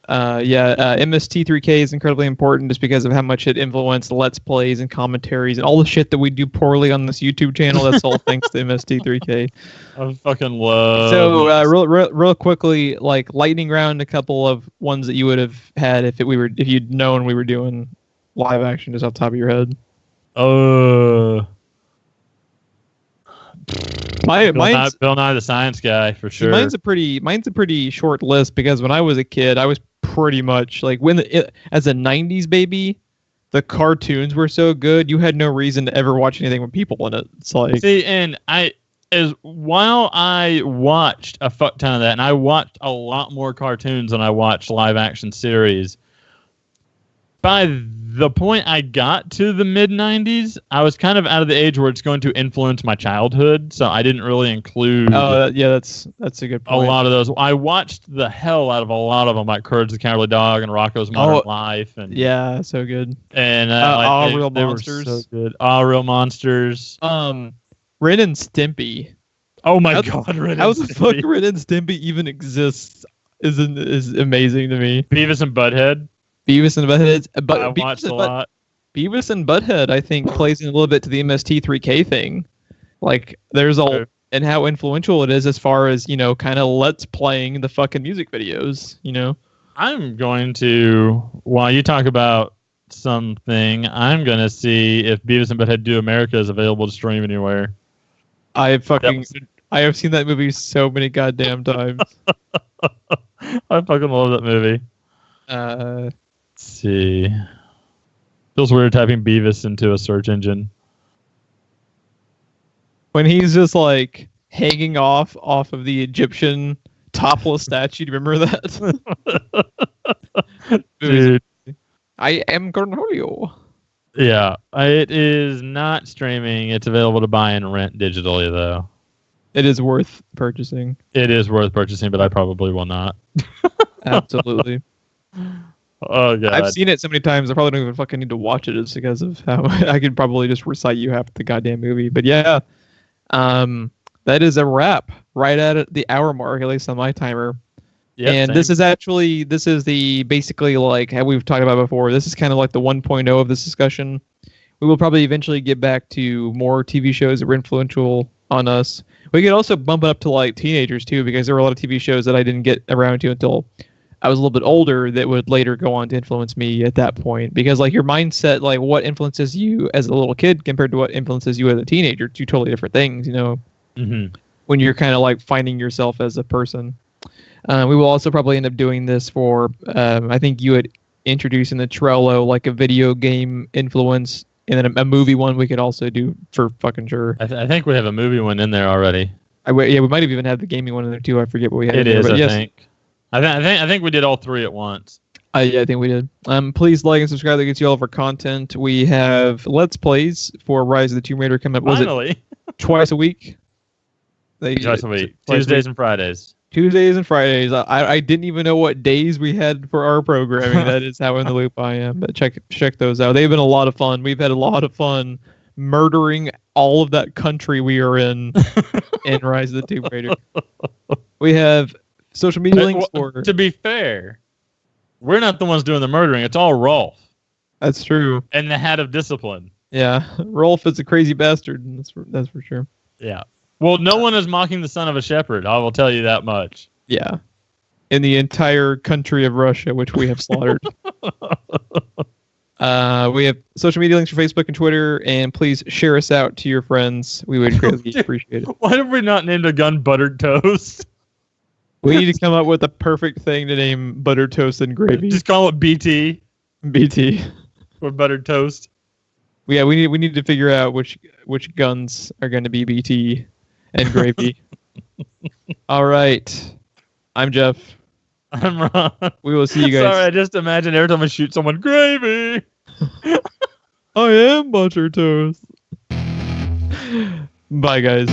A: MST3K is incredibly important just because of how much it influenced Let's Plays and commentaries and all the shit that we do poorly on this YouTube channel. That's all thanks to MST3K.
B: I fucking love.
A: So real quickly, like lightning round, a couple of ones that you would have had if you'd known we were doing live action, just off the top of your head.
B: Bill Nye the Science Guy for sure.
A: Mine's a pretty short list because when I was a kid, I was pretty much like as a 90s baby, the cartoons were so good you had no reason to ever watch anything with people in it. It's like,
B: see, and while I watched a fuck ton of that, and I watched a lot more cartoons than I watched live action series. By the point I got to the mid-90s, I was kind of out of the age where it's going to influence my childhood, so I didn't really include...
A: that's a good point.
B: A lot of those. I watched the hell out of a lot of them, like Courage the Cowardly Dog and Rocko's Modern Life. And
A: yeah, so good.
B: And
A: Real Monsters.
B: Were so good. All Real Monsters.
A: Ren and Stimpy.
B: Oh my God, Ren and Stimpy.
A: How the fuck Ren and Stimpy even exists is amazing to me.
B: Beavis and Butthead.
A: Beavis and Butthead.
B: I watched a lot.
A: Beavis and Butthead, I think, plays in a little bit to the MST3K thing. Like, and how influential it is as far as, kind of let's playing the fucking music videos,
B: I'm going to, while you talk about something, I'm going to see if Beavis and Butthead Do America is available to stream anywhere.
A: I fucking... I have seen that movie so many goddamn times.
B: I fucking love that movie. Let's see. Feels weird typing Beavis into a search engine.
A: When he's just like hanging off of the Egyptian topless statue, do you remember that?
B: Dude.
A: I am Cornholio.
B: Yeah, it is not streaming. It's available to buy and rent digitally, though.
A: It is worth purchasing.
B: It is worth purchasing, but I probably will not.
A: Absolutely.
B: Oh, God.
A: I've seen it so many times, I probably don't even fucking need to watch it just because of how I could probably just recite you half the goddamn movie. But yeah, that is a wrap right at the hour mark, at least on my timer.
B: Yep,
A: and
B: same.
A: this is the basically like how we've talked about before. This is kind of like the 1.0 of this discussion. We will probably eventually get back to more TV shows that were influential on us. We could also bump it up to like teenagers too, because there were a lot of TV shows that I didn't get around to until I was a little bit older that would later go on to influence me at that point. Because like your mindset, like what influences you as a little kid compared to what influences you as a teenager, two totally different things, you know, when you're kind of like finding yourself as a person. We will also probably end up doing this for, I think you had introduced in the Trello, like a video game influence, and then a movie one we could also do for fucking sure.
B: I think we have a movie one in there already.
A: Yeah, we might have even had the gaming one in there too. I forget what we had.
B: It
A: in
B: is,
A: there, but
B: I
A: yes.
B: think. I think we did all three at once.
A: Yeah, I think we did. Please like and subscribe. That gets you all of our content. We have Let's Plays for Rise of the Tomb Raider coming up.
B: Finally.
A: Twice a week?
B: Twice a week. Tuesdays and Fridays.
A: Tuesdays and Fridays. I didn't even know what days we had for our programming. That is how in the loop I am. But check those out. They've been a lot of fun. We've had a lot of fun murdering all of that country we are in Rise of the Tomb Raider. We have social media links for...
B: To be fair, we're not the ones doing the murdering. It's all Rolf.
A: That's true.
B: And the Hat of Discipline.
A: Yeah. Rolf is a crazy bastard. That's for sure.
B: Yeah. Well, no one is mocking the son of a shepherd. I will tell you that much.
A: Yeah. In the entire country of Russia, which we have slaughtered. We have social media links for Facebook and Twitter, and please share us out to your friends. We would greatly appreciate it.
B: Why have we not named a gun Buttered Toast?
A: We need to come up with a perfect thing to name Buttered Toast and Gravy.
B: Just call it BT.
A: BT.
B: Or Buttered Toast.
A: Yeah, we need to figure out which guns are going to be BT and Gravy. All right. I'm Geoff.
B: I'm Ron.
A: We will see you guys.
B: Sorry, I just imagine every time I shoot someone, Gravy.
A: I am Buttered Toast. Bye, guys.